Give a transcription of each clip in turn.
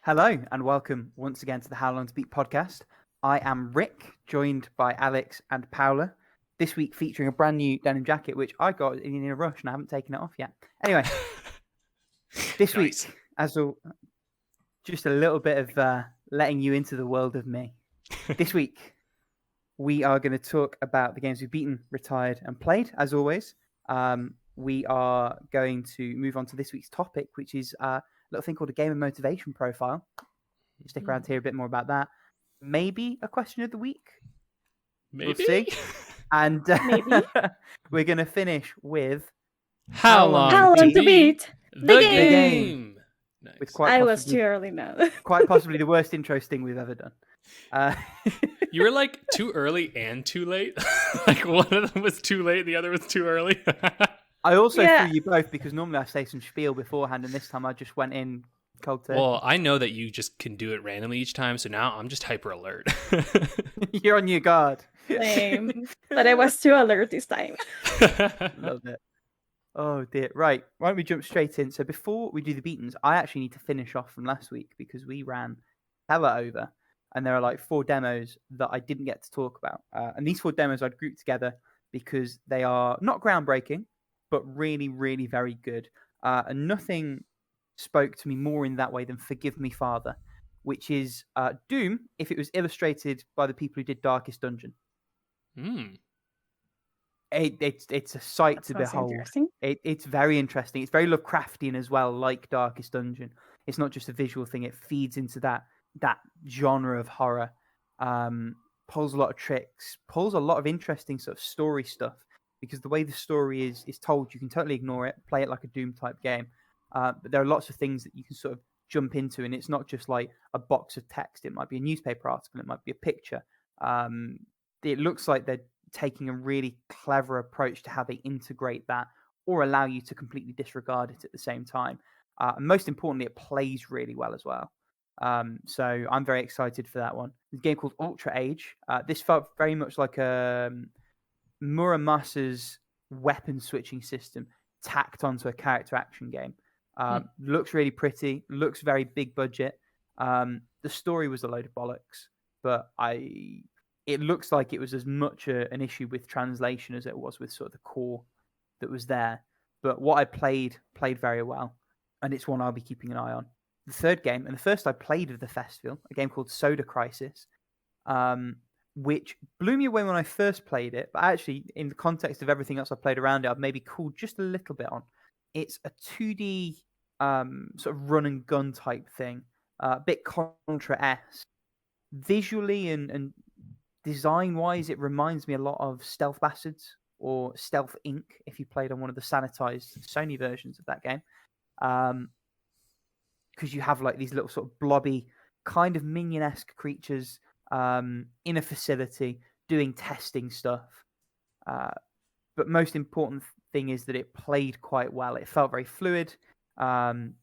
Hello and welcome once again to the How Long to Beat podcast. I am Rick, joined by Alex and Paula. This week featuring a brand new denim jacket, which I got in a rush and I haven't taken it off yet. Anyway, this week, just a little bit of letting you into the world of me. This week, we are going to talk about the games we've beaten, retired, and played, as always. We are going to move on to this week's topic, which is a little thing called a gamer motivation profile. Stick around to hear a bit more about that. Maybe a question of the week. Maybe. We'll see. And Maybe. We're going to finish with How long to beat the game? Nice. With I was too early now. Quite possibly the worst intro sting we've ever done. You were like too early and too late. Like one of them was too late, the other was too early. I also threw you both because normally I say some spiel beforehand, and this time I just went in cold turkey. Well, I know that you just can do it randomly each time, so now I'm just hyper alert. You're on your guard. Same. But I was too alert this time. Love it. Oh dear. Right. Why don't we jump straight in? So before we do the beatings, I actually need to finish off from last week because we ran hella over. And there are like 4 demos that I didn't get to talk about. And these 4 demos I'd grouped together because they are not groundbreaking, but really, really very good. And nothing spoke to me more in that way than Forgive Me, Father, which is Doom if it was illustrated by the people who did Darkest Dungeon. It's a sight to behold. It's very interesting. It's very Lovecraftian as well, like Darkest Dungeon. It's not just a visual thing. It feeds into that genre of horror. Pulls a lot of tricks, pulls a lot of interesting sort of story stuff, because the way the story is told, you can totally ignore it, play it like a Doom type game. But there are lots of things that you can sort of jump into, and it's not just like a box of text. It might be a newspaper article, it might be a picture. It looks like they're taking a really clever approach to how they integrate that or allow you to completely disregard it at the same time. And most importantly, it plays really well as well. So I'm very excited for that one. There's a game called Ultra Age. This felt very much like a Muramasa's weapon switching system tacked onto a character action game. Looks really pretty, looks very big budget. The story was a load of bollocks, but it looks like it was as much an issue with translation as it was with sort of the core that was there. But what I played very well, and it's one I'll be keeping an eye on. The third game, and the first I played of the festival, a game called Soda Crisis, which blew me away when I first played it, but actually, in the context of everything else I played around it, I've maybe cooled just a little bit on. It's a 2D sort of run and gun type thing, a bit Contra-esque. Visually and design-wise, it reminds me a lot of Stealth Bastards or Stealth Inc. if you played on one of the sanitized Sony versions of that game. Because you have like these little sort of blobby, kind of minion-esque creatures in a facility doing testing stuff. But most important thing is that it played quite well. It felt very fluid. Felt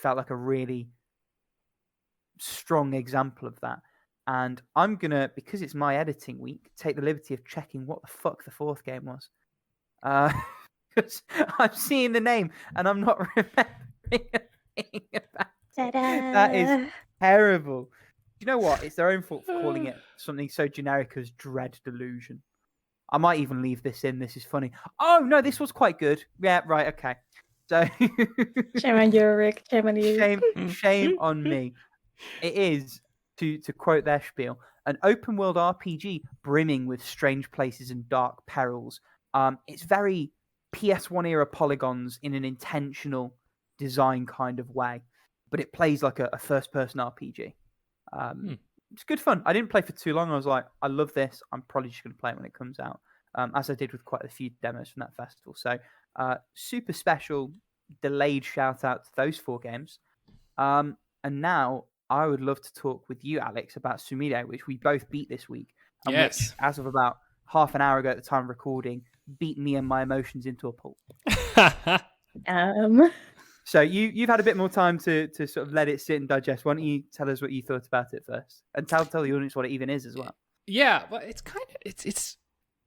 like a really strong example of that. And I'm going to, because it's my editing week, take the liberty of checking what the fuck the 4th game was. Because I'm seeing the name and I'm not remembering a thing about it. That is terrible. You know what? It's their own fault for calling it something so generic as Dread Delusion. I might even leave this in. This is funny. Oh, no, this was quite good. Yeah, right, okay. So Shame on you, Rick. Shame on you. Shame on me. It is, to quote their spiel, an open world RPG brimming with strange places and dark perils. It's very PS1 era polygons in an intentional design kind of way, but it plays like a first person RPG. It's good fun. I didn't play for too long. I was like, I love this. I'm probably just going to play it when it comes out, as I did with quite a few demos from that festival. So super special delayed shout out to those 4 games. And now I would love to talk with you, Alex, about Sumire, which we both beat this week. And yes. Which, as of about half an hour ago at the time of recording, beat me and my emotions into a pulp. So you've had a bit more time to sort of let it sit and digest. Why don't you tell us what you thought about it first, and tell the audience what it even is as well? Yeah, well, it's kind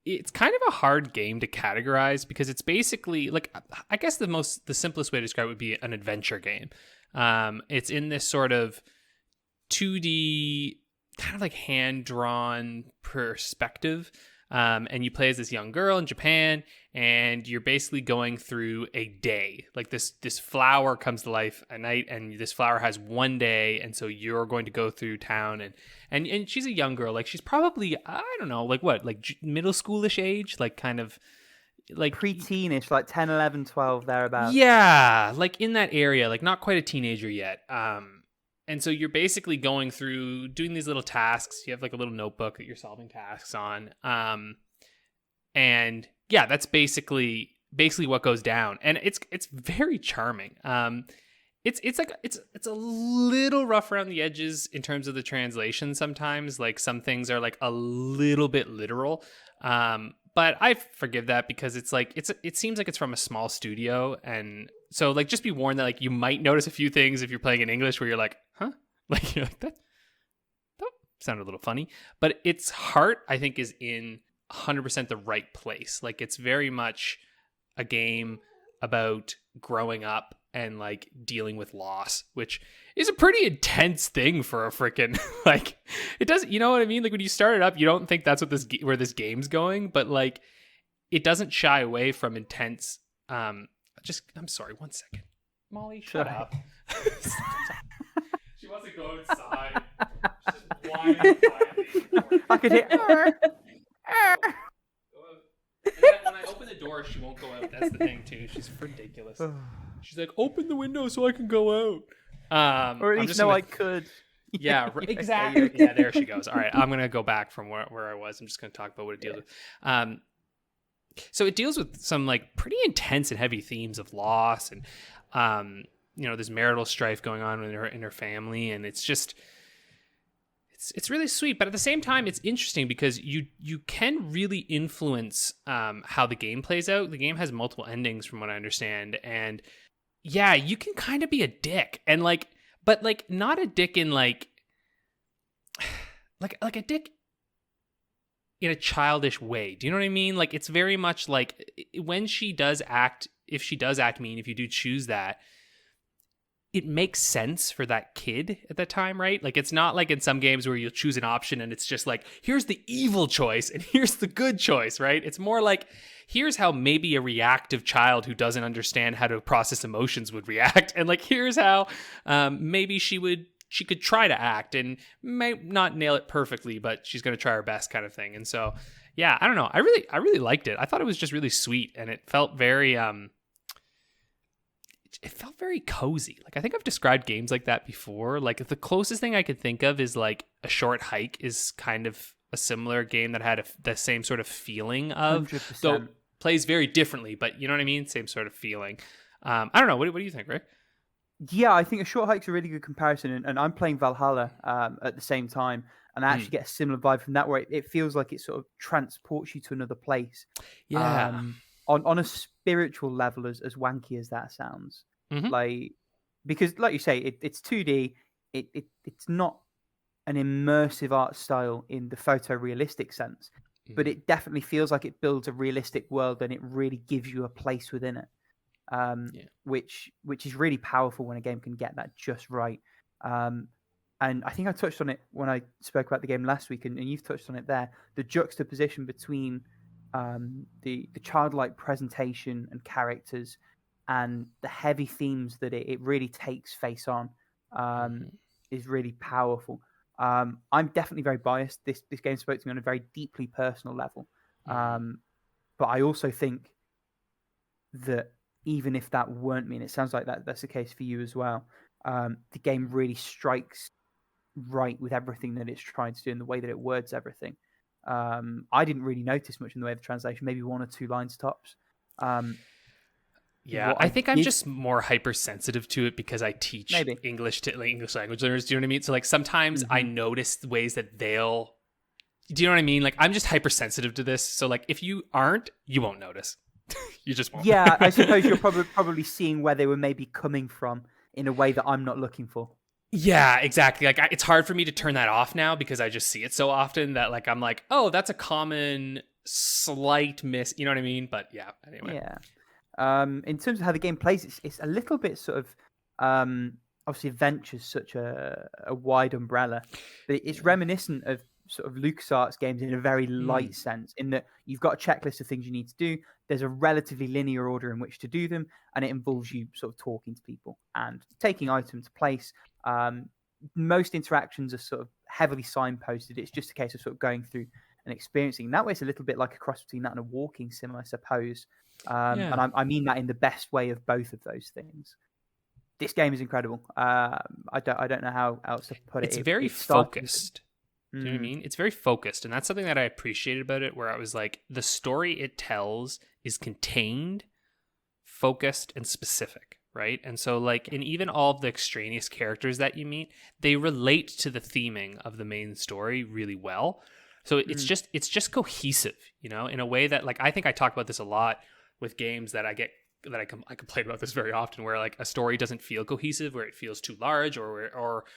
of a hard game to categorize because it's basically like, I guess the simplest way to describe it would be an adventure game. It's in this sort of 2D, kind of like hand-drawn perspective. And you play as this young girl in Japan, and you're basically going through a day. Like this flower comes to life at night, and this flower has one day, and so you're going to go through town, and she's a young girl. Like she's probably, I don't know, like what, like middle schoolish age, like kind of like pre-teenish, like 10, 11, 12, thereabouts. Yeah, like in that area, like not quite a teenager yet. And so you're basically going through doing these little tasks. You have like a little notebook that you're solving tasks on. And yeah, that's basically what goes down. And it's very charming. It's a little rough around the edges in terms of the translation sometimes. Like some things are like a little bit literal. But I forgive that because it's like it seems like it's from a small studio, and so like just be warned that like you might notice a few things if you're playing in English where you're like, huh? Like you're like that sounded a little funny. But its heart, I think, is in 100% the right place. Like it's very much a game about growing up and like dealing with loss, which is a pretty intense thing for a freaking like it doesn't, you know what I mean? Like when you start it up, you don't think that's what where this game's going, but like it doesn't shy away from intense. I'm sorry, 1 second, Molly, shut up. She wants to go outside. She's just whining quietly. I could hear. And then when I open the door, she won't go out. That's the thing too. She's ridiculous. She's like, open the window so I can go out. Or at least I could. Yeah, exactly. Yeah, there she goes. All right, I'm gonna go back from where I was. I'm just gonna talk about what it deals with. So it deals with some like pretty intense and heavy themes of loss, and there's marital strife going on in her family, and it's just. It's really sweet, but at the same time, it's interesting because you can really influence how the game plays out. The game has multiple endings, from what I understand, and yeah, you can kind of be a dick, and like, but like not a dick in like a dick in a childish way. Do you know what I mean? Like it's very much like when she does act, if she does act mean, if you do choose that. It makes sense for that kid at that time, right? Like it's not like in some games where you'll choose an option and it's just like, here's the evil choice and here's the good choice, right? It's more like, here's how maybe a reactive child who doesn't understand how to process emotions would react. And like, here's how maybe she could try to act and may not nail it perfectly, but she's going to try her best kind of thing. And so, yeah, I don't know. I really liked it. I thought it was just really sweet, and it felt very, it felt very cozy. Like I think I've described games like that before. Like the closest thing I could think of is like A Short Hike is kind of a similar game that had the same sort of feeling of, 100%. though plays very differently, but you know what I mean? Same sort of feeling. I don't know. What do you think, Rick? Yeah, I think A Short Hike's a really good comparison, and I'm playing Valhalla at the same time, and I actually get a similar vibe from that, where it feels like it sort of transports you to another place. Yeah. On a spiritual level, as wanky as that sounds, like because like you say, it's 2D. It's not an immersive art style in the photorealistic sense, but it definitely feels like it builds a realistic world, and it really gives you a place within it. Which is really powerful when a game can get that just right. And I think I touched on it when I spoke about the game last week, and you've touched on it there. The juxtaposition between the childlike presentation and characters and the heavy themes that it really takes face on is really powerful. I'm definitely very biased. This game spoke to me on a very deeply personal level. But I also think that even if that weren't me, and it sounds like that's the case for you as well, the game really strikes right with everything that it's trying to do and the way that it words everything. I didn't really notice much in the way of translation, maybe 1 or 2 lines tops. I think I'm just more hypersensitive to it because I teach English to English language learners. Do you know what I mean? So like sometimes I notice ways that do you know what I mean? Like I'm just hypersensitive to this. So like if you aren't, you won't notice. You just won't. Yeah, I suppose you're probably seeing where they were maybe coming from in a way that I'm not looking for. Yeah, exactly. Like it's hard for me to turn that off now because I just see it so often that like I'm like, oh, that's a common slight miss. You know what I mean? But yeah, anyway. Yeah. In terms of how the game plays, it's a little bit sort of obviously adventure's such a wide umbrella, but it's reminiscent of sort of LucasArts games in a very light sense, in that you've got a checklist of things you need to do. There's a relatively linear order in which to do them, and it involves you sort of talking to people and taking items to place. Most interactions are sort of heavily signposted. It's just a case of sort of going through and experiencing. In that way, it's a little bit like a cross between that and a walking sim, I suppose. And I mean that in the best way of both of those things. This game is incredible. I don't know how else to put it. It's very focused. Do you know what I mean? It's very focused, and that's something that I appreciated about it, where I was like, the story it tells is contained, focused, and specific, right? And so, like, in even all of the extraneous characters that you meet, they relate to the theming of the main story really well. So it's just cohesive, you know, in a way that, like, I think I talk about this a lot with games that I complain about this very often, where like a story doesn't feel cohesive, where it feels too large, or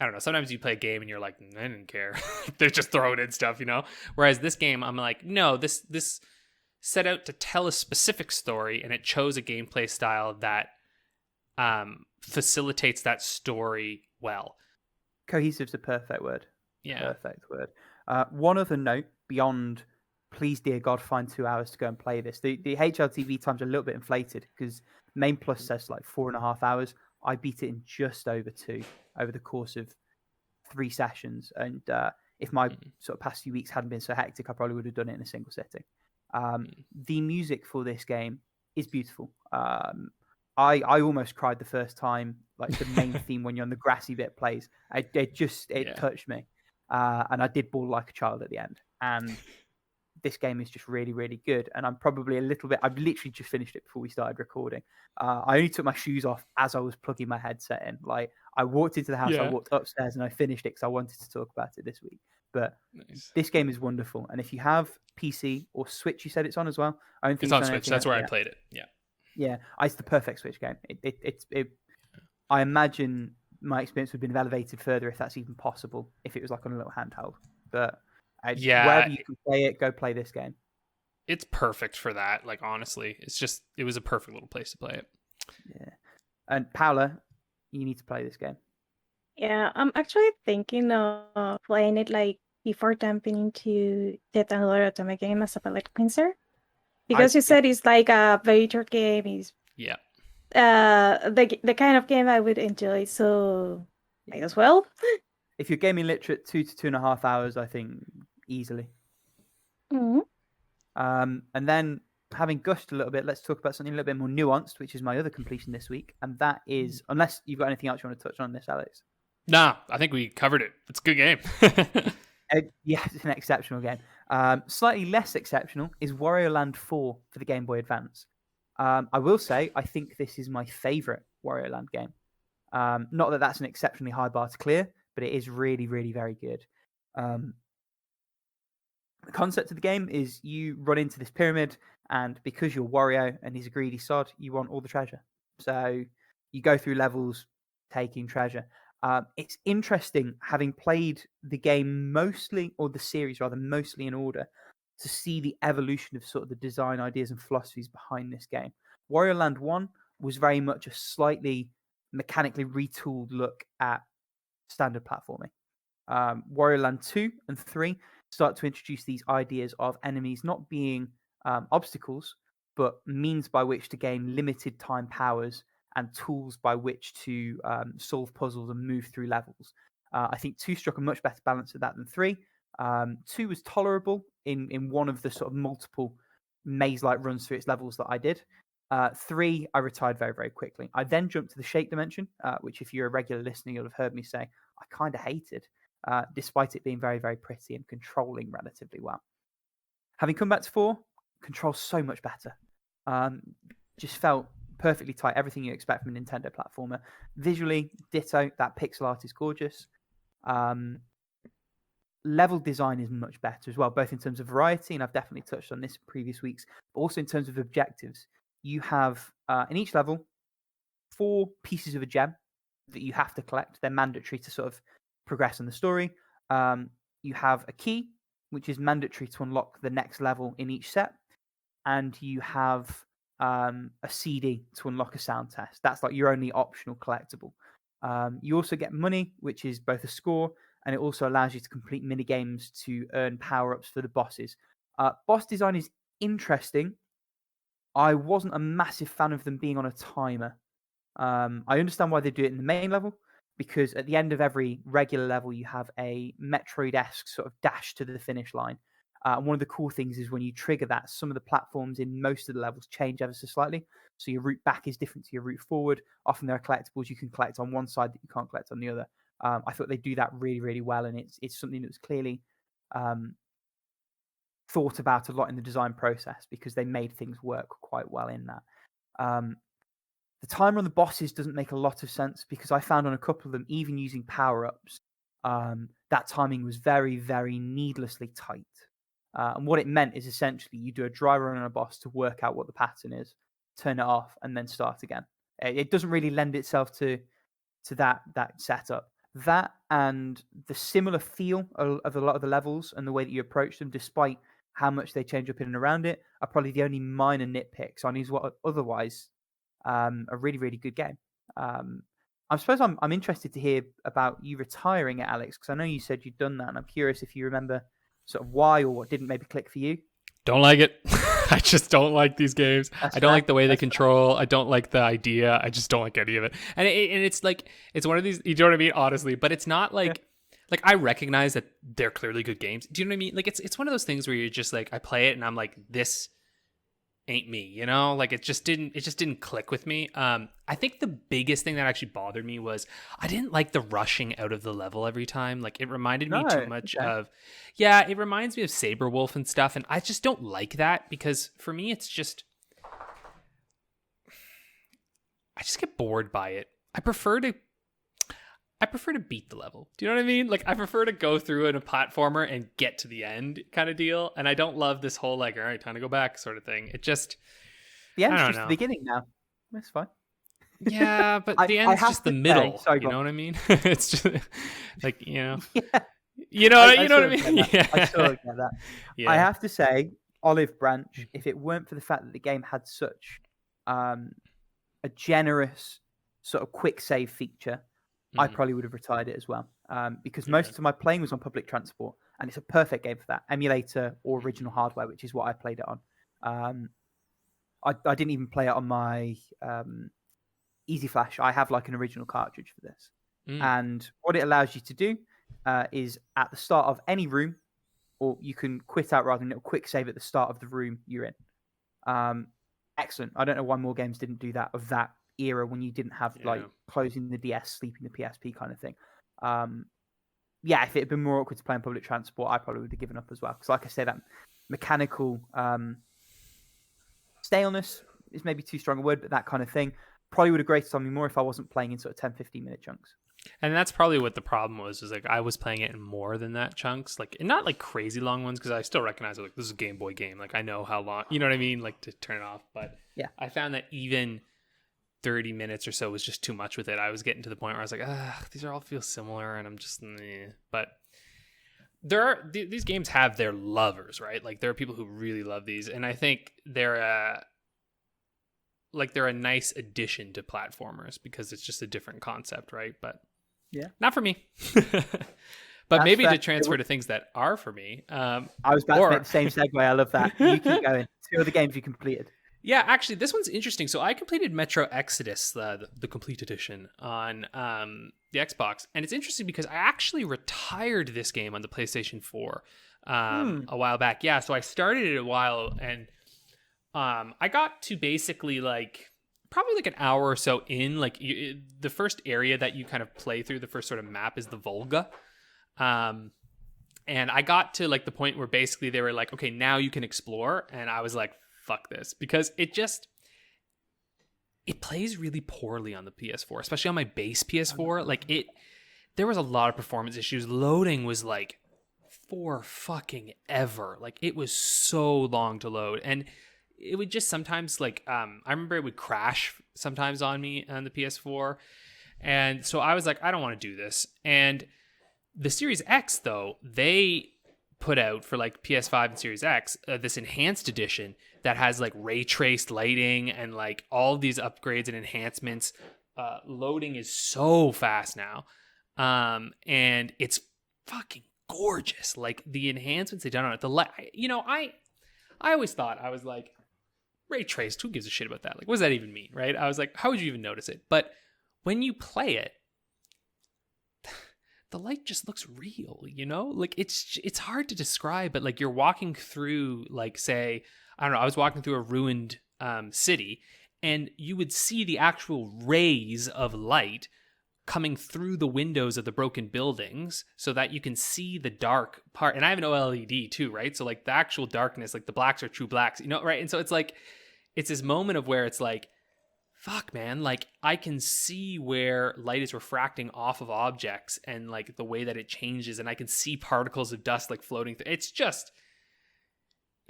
I don't know. Sometimes you play a game and you're like, I didn't care. They're just throwing in stuff, you know? Whereas this game, I'm like, no, this set out to tell a specific story, and it chose a gameplay style that facilitates that story well. Cohesive's a perfect word. Yeah. Perfect word. One other note beyond, please, dear God, find 2 hours to go and play this. The HLTB times are a little bit inflated because Main Plus says like 4.5 hours. I beat it in just over 2 over the course of 3 sessions. And if my sort of past few weeks hadn't been so hectic, I probably would have done it in a single sitting. The music for this game is beautiful. I almost cried the first time, like the main theme when you're on the grassy bit plays. It touched me. And I did bawl like a child at the end. And this game is just really, really good. And I'm probably a little bit, I've literally just finished it before we started recording. I only took my shoes off as I was plugging my headset in. Like, I walked into the house, I walked upstairs, and I finished it because I wanted to talk about it this week. But this game is wonderful. And if you have PC or Switch, you said it's on as well. I don't think it's on Switch. That's where I played it. Yeah. Yeah. It's the perfect Switch game. I imagine my experience would have been elevated further, if that's even possible, if it was like on a little handheld. But wherever you can play it, go play this game. It's perfect for that. Like, honestly, it was a perfect little place to play it. Yeah. And Paula, you need to play this game. Yeah, I'm actually thinking of playing it like before jumping into yet another Atomic game as a palate cleanser. Because you said it's like a very short game. It's the kind of game I would enjoy, so might as well. If you're gaming literate, 2 to 2.5 hours, I think, easily. Mm-hmm. And then, having gushed a little bit, let's talk about something a little bit more nuanced, which is my other completion this week. And that is, unless you've got anything else you want to touch on this, Alex. Nah, I think we covered it. It's a good game. Yeah, it's an exceptional game. Slightly less exceptional is Wario Land 4 for the Game Boy Advance. I will say, I think this is my favourite Wario Land game. Not that that's an exceptionally high bar to clear, but it is really, really very good. The concept of the game is you run into this pyramid, and because you're Wario and he's a greedy sod, you want all the treasure. So you go through levels taking treasure. It's interesting, having played the game mostly, or the series rather, mostly in order, to see the evolution of sort of the design ideas and philosophies behind this game. Wario Land 1 was very much a slightly mechanically retooled look at standard platforming. Wario Land 2 and 3 start to introduce these ideas of enemies not being obstacles, but means by which to gain limited time powers and tools by which to solve puzzles and move through levels. I think 2 struck a much better balance of that than 3. 2 was tolerable in one of the sort of multiple maze-like runs through its levels that I did. 3, I retired very, very quickly. I then jumped to the Shake Dimension, which, if you're a regular listener, you'll have heard me say I kind of hated, despite it being very, very pretty and controlling relatively well. Having come back to 4, controls so much better. Just felt perfectly tight, everything you expect from a Nintendo platformer. Visually, ditto, that pixel art is gorgeous. Level design is much better as well, both in terms of variety, and I've definitely touched on this in previous weeks, but also in terms of objectives. You have, in each level, 4 pieces of a gem that you have to collect. They're mandatory to sort of progress in the story. You have a key, which is mandatory to unlock the next level in each set. And you have a CD to unlock a sound test. That's like your only optional collectible. You also get money, which is both a score, and it also allows you to complete mini games to earn power-ups for the bosses. Boss design is interesting. I wasn't a massive fan of them being on a timer. I understand why they do it in the main level, because at the end of every regular level, you have a Metroid-esque sort of dash to the finish line. And one of the cool things is when you trigger that, some of the platforms in most of the levels change ever so slightly. So your route back is different to your route forward. Often there are collectibles you can collect on one side that you can't collect on the other. I thought they do that really, really well, and it's something that was clearly thought about a lot in the design process, because they made things work quite well in that. The timer on the bosses doesn't make a lot of sense, because I found on a couple of them, even using power-ups, that timing was very, very needlessly tight. And what it meant is essentially you do a dry run on a boss to work out what the pattern is, turn it off, and then start again. It doesn't really lend itself to that setup. That and the similar feel of a lot of the levels and the way that you approach them, despite how much they change up in and around it, are probably the only minor nitpicks on is what otherwise a really, really good game. I suppose I'm interested to hear about you retiring it, Alex, because I know you said you'd done that, and I'm curious if you remember sort of why or what didn't maybe click for you. Don't like it. I just don't like these games. That's I don't fair. like the way they That's control. I don't like the idea. I just don't like any of it. And it's like, it's one of these, you know what I mean? Honestly, but it's not like, like I recognize that they're clearly good games. Do you know what I mean? Like it's one of those things where you're just like, I play it and I'm like, this ain't me, you know? Like it just didn't click with me. I think the biggest thing that actually bothered me was I didn't like the rushing out of the level every time. Like it reminded me too much of, it reminds me of Saberwolf and stuff. And I just don't like that, because for me, it's just, I just get bored by it. I prefer to beat the level. Do you know what I mean? Like I prefer to go through in a platformer and get to the end kind of deal. And I don't love this whole like, all right, time to go back sort of thing. It just, The end's just the beginning now. That's fine. Yeah, but the end's just the middle. You know what I mean? It's just like, you know. Yeah. You know what I mean? Yeah. I sort of get that. Yeah. I have to say, Olive Branch, if it weren't for the fact that the game had such a generous sort of quick save feature, I probably would have retired it as well. Because most of my playing was on public transport, and it's a perfect game for that. Emulator or original hardware, which is what I played it on. I didn't even play it on my Easy Flash. I have like an original cartridge for this. And what it allows you to do is at the start of any room, or you can quit out rather than a quick save at the start of the room you're in. Excellent. I don't know why more games didn't do that of that era when you didn't have like closing the DS, sleeping the PSP kind of thing. If it had been more awkward to play on public transport, I probably would have given up as well. Because like I say, that mechanical staleness is maybe too strong a word, but that kind of thing probably would have grated on me more if I wasn't playing in sort of 10-15 minute chunks. And that's probably what the problem was like I was playing it in more than that chunks, like, and not like crazy long ones, because I still recognize it, like this is a Game Boy game, like I know how long, you know what I mean, like to turn it off. But yeah, I found that even 30 minutes or so was just too much with it. I was getting to the point where I was like, these all feel similar, and I'm just but these games have their lovers, right? Like there are people who really love these, and I think they're a nice addition to platformers, because it's just a different concept, right? But yeah, not for me. But that's maybe to transfer to things that are for me. I was about to make the same segue. I love that. You keep going. 2 other games you completed. Yeah, actually, this one's interesting. So I completed Metro Exodus, the complete edition, on the Xbox. And it's interesting because I actually retired this game on the PlayStation 4 a while back. Yeah, so I started it a while, and I got to basically probably an hour or so in. The first area that you kind of play through, the first sort of map, is the Volga. And I got to the point where basically they were like, okay, now you can explore. And I was like, fuck this, because it plays really poorly on the PS4, especially on my base PS4. There was a lot of performance issues. Loading was for fucking ever. It was so long to load, and it would just sometimes I remember it would crash sometimes on me on the PS4. And so I was like, I don't want to do this. And the Series X, though, they put out for like PS5 and Series X, this enhanced edition that has like ray traced lighting and like all these upgrades and enhancements. Loading is so fast now. And it's fucking gorgeous. Like the enhancements they've done on it. I always thought, I was like, ray traced, who gives a shit about that? Like, what does that even mean, right? I was like, how would you even notice it? But when you play it, the light just looks real, you know? Like it's hard to describe, but like you're walking through, like, say, I don't know, I was walking through a ruined city, and you would see the actual rays of light coming through the windows of the broken buildings so that you can see the dark part. And I have an OLED too, right? So like the actual darkness, like the blacks are true blacks, you know, right? And so it's like, it's this moment of where it's like, fuck, man, like I can see where light is refracting off of objects and like the way that it changes, and I can see particles of dust like floating through. It's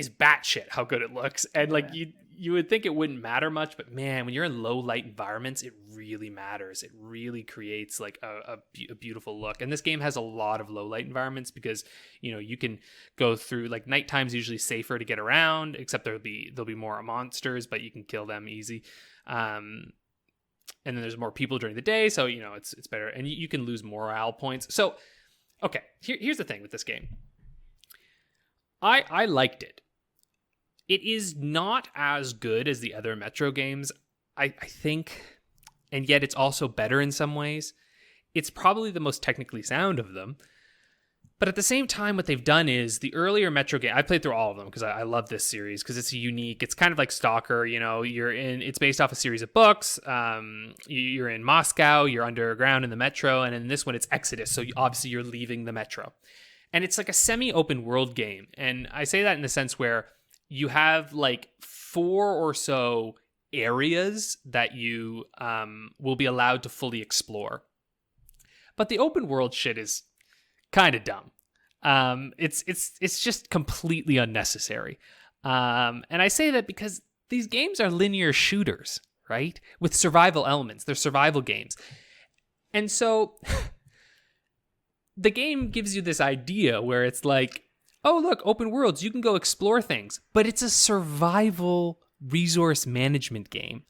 batshit how good it looks. And like you would think it wouldn't matter much, but man, when you're in low light environments, it really matters. It really creates like a beautiful look. And this game has a lot of low light environments because, you know, you can go through, like, nighttime's usually safer to get around, except there'll be more monsters, but you can kill them easy. And then there's more people during the day, so, you know, it's better. And you can lose morale points. So, okay, here's the thing with this game. I liked it. It is not as good as the other Metro games, I think, and yet it's also better in some ways. It's probably the most technically sound of them. But at the same time, what they've done is the earlier Metro game, I played through all of them because I love this series because it's unique. It's kind of like Stalker, you know, it's based off a series of books. You're in Moscow, you're underground in the Metro, and in this one it's Exodus. So obviously you're leaving the Metro. And it's like a semi-open world game. And I say that in the sense where you have like 4 or so areas that you will be allowed to fully explore. But the open world shit is kind of dumb. It's just completely unnecessary. And I say that because these games are linear shooters, right? With survival elements. They're survival games. And so the game gives you this idea where it's like, oh, look, open worlds, you can go explore things. But it's a survival resource management game.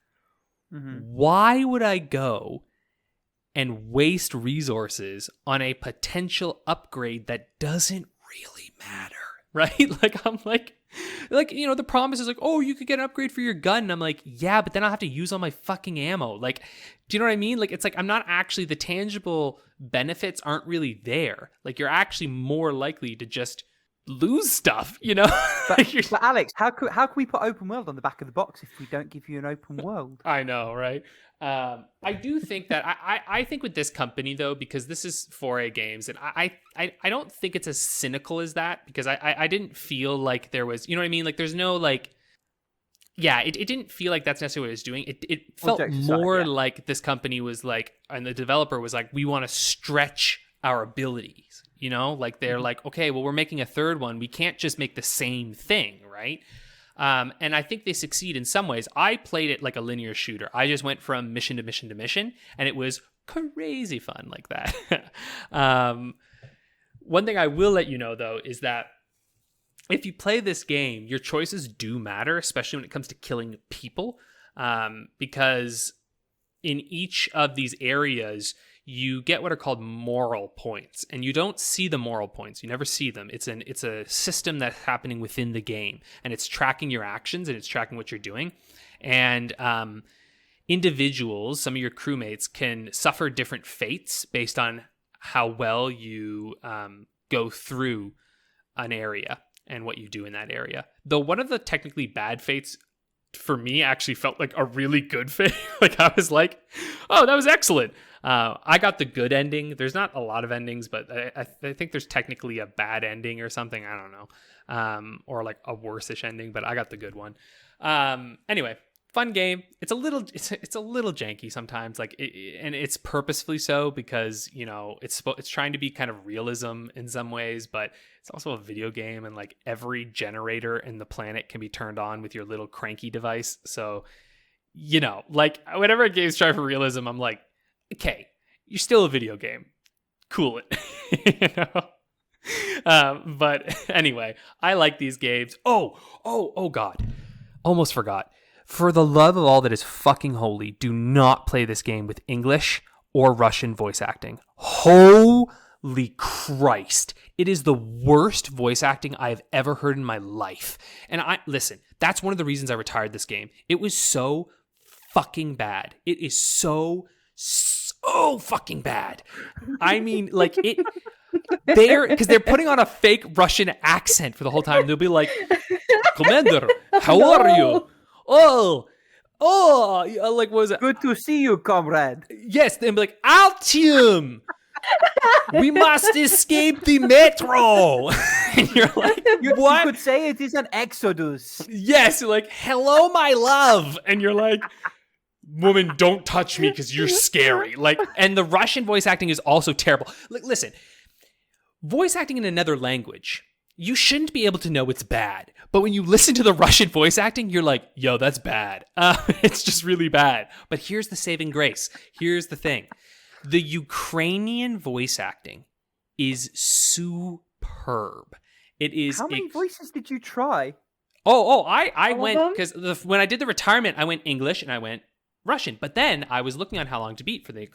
Mm-hmm. Why would I go and waste resources on a potential upgrade that doesn't really matter, right? Like, I'm like, you know, the promise is like, oh, you could get an upgrade for your gun. And I'm like, yeah, but then I'll have to use all my fucking ammo. Like, do you know what I mean? Like, it's like, I'm not actually, the tangible benefits aren't really there. Like, you're actually more likely to just lose stuff, you know? But Alex, how can we put open world on the back of the box if we don't give you an open world? I know, right? I do think that I think with this company though, because this is 4A games, and I don't think it's as cynical as that, because I didn't feel like there was, you know what I mean? Like there's no like, yeah, it didn't feel like that's necessarily what it was doing. It felt more like this company was like, and the developer was like, we want to stretch our abilities, you know? Like they're like, okay, well, we're making a third one. We can't just make the same thing, right? And I think they succeed in some ways. I played it like a linear shooter. I just went from mission to mission to mission, and it was crazy fun like that. One thing I will let you know, though, is that if you play this game, your choices do matter, especially when it comes to killing people, because in each of these areas, you get what are called moral points, and you don't see the moral points. You never see them. It's a system that's happening within the game, and it's tracking your actions and it's tracking what you're doing. And individuals, some of your crewmates, can suffer different fates based on how well you go through an area and what you do in that area. Though one of the technically bad fates for me actually felt like a really good fate. Like I was like, oh, that was excellent. I got the good ending. There's not a lot of endings, but I think there's technically a bad ending or something. I don't know. Or like a worse-ish ending, but I got the good one. Anyway, fun game. It's a little janky sometimes, and it's purposefully so because, you know, it's trying to be kind of realism in some ways, but it's also a video game, and like every generator in the planet can be turned on with your little cranky device. So, you know, like whenever a game's trying for realism, I'm like, okay, you're still a video game. Cool it. You know? But anyway, I like these games. Oh God. Almost forgot. For the love of all that is fucking holy, do not play this game with English or Russian voice acting. Holy Christ. It is the worst voice acting I have ever heard in my life. And listen, that's one of the reasons I retired this game. It was so fucking bad. It is so fucking bad. I mean, like, because they're putting on a fake Russian accent for the whole time. They'll be like, Commander, how are you? Oh, like, what was it? Good to see you, comrade. Yes, they'll be like, Altium, we must escape the metro. And you're like, what? You could say it is an exodus. Yes, you're like, hello, my love. And you're like, woman, don't touch me because you're scary. Like, and the Russian voice acting is also terrible. Like, listen, voice acting in another language, you shouldn't be able to know it's bad. But when you listen to the Russian voice acting, you're like, yo, that's bad. It's just really bad. But here's the saving grace. Here's the thing. The Ukrainian voice acting is superb. It is. How many voices did you try? I went, because when I did the retirement, I went English and I went Russian. But then I was looking on How Long to Beat for the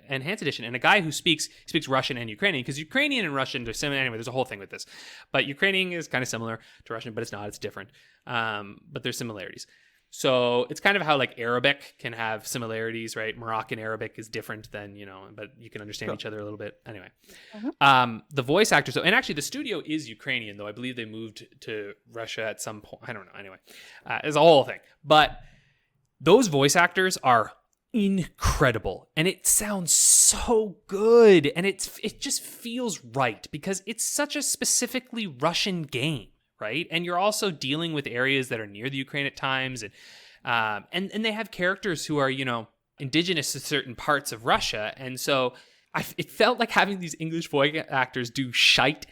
Enhanced Edition, and a guy who speaks Russian and Ukrainian, because Ukrainian and Russian are similar. Anyway, there's a whole thing with this. But Ukrainian is kind of similar to Russian, but it's not. It's different. But there's similarities. So it's kind of how, like, Arabic can have similarities, right? Moroccan Arabic is different than, but you can understand each other a little bit. Anyway, the voice actors, and actually the studio is Ukrainian, though I believe they moved to Russia at some point. I don't know. Anyway, it's a whole thing. But those voice actors are incredible, and it sounds so good, and it just feels right because it's such a specifically Russian game. Right, and you're also dealing with areas that are near the Ukraine at times, and they have characters who are indigenous to certain parts of Russia, and so it felt like having these English voice actors do shite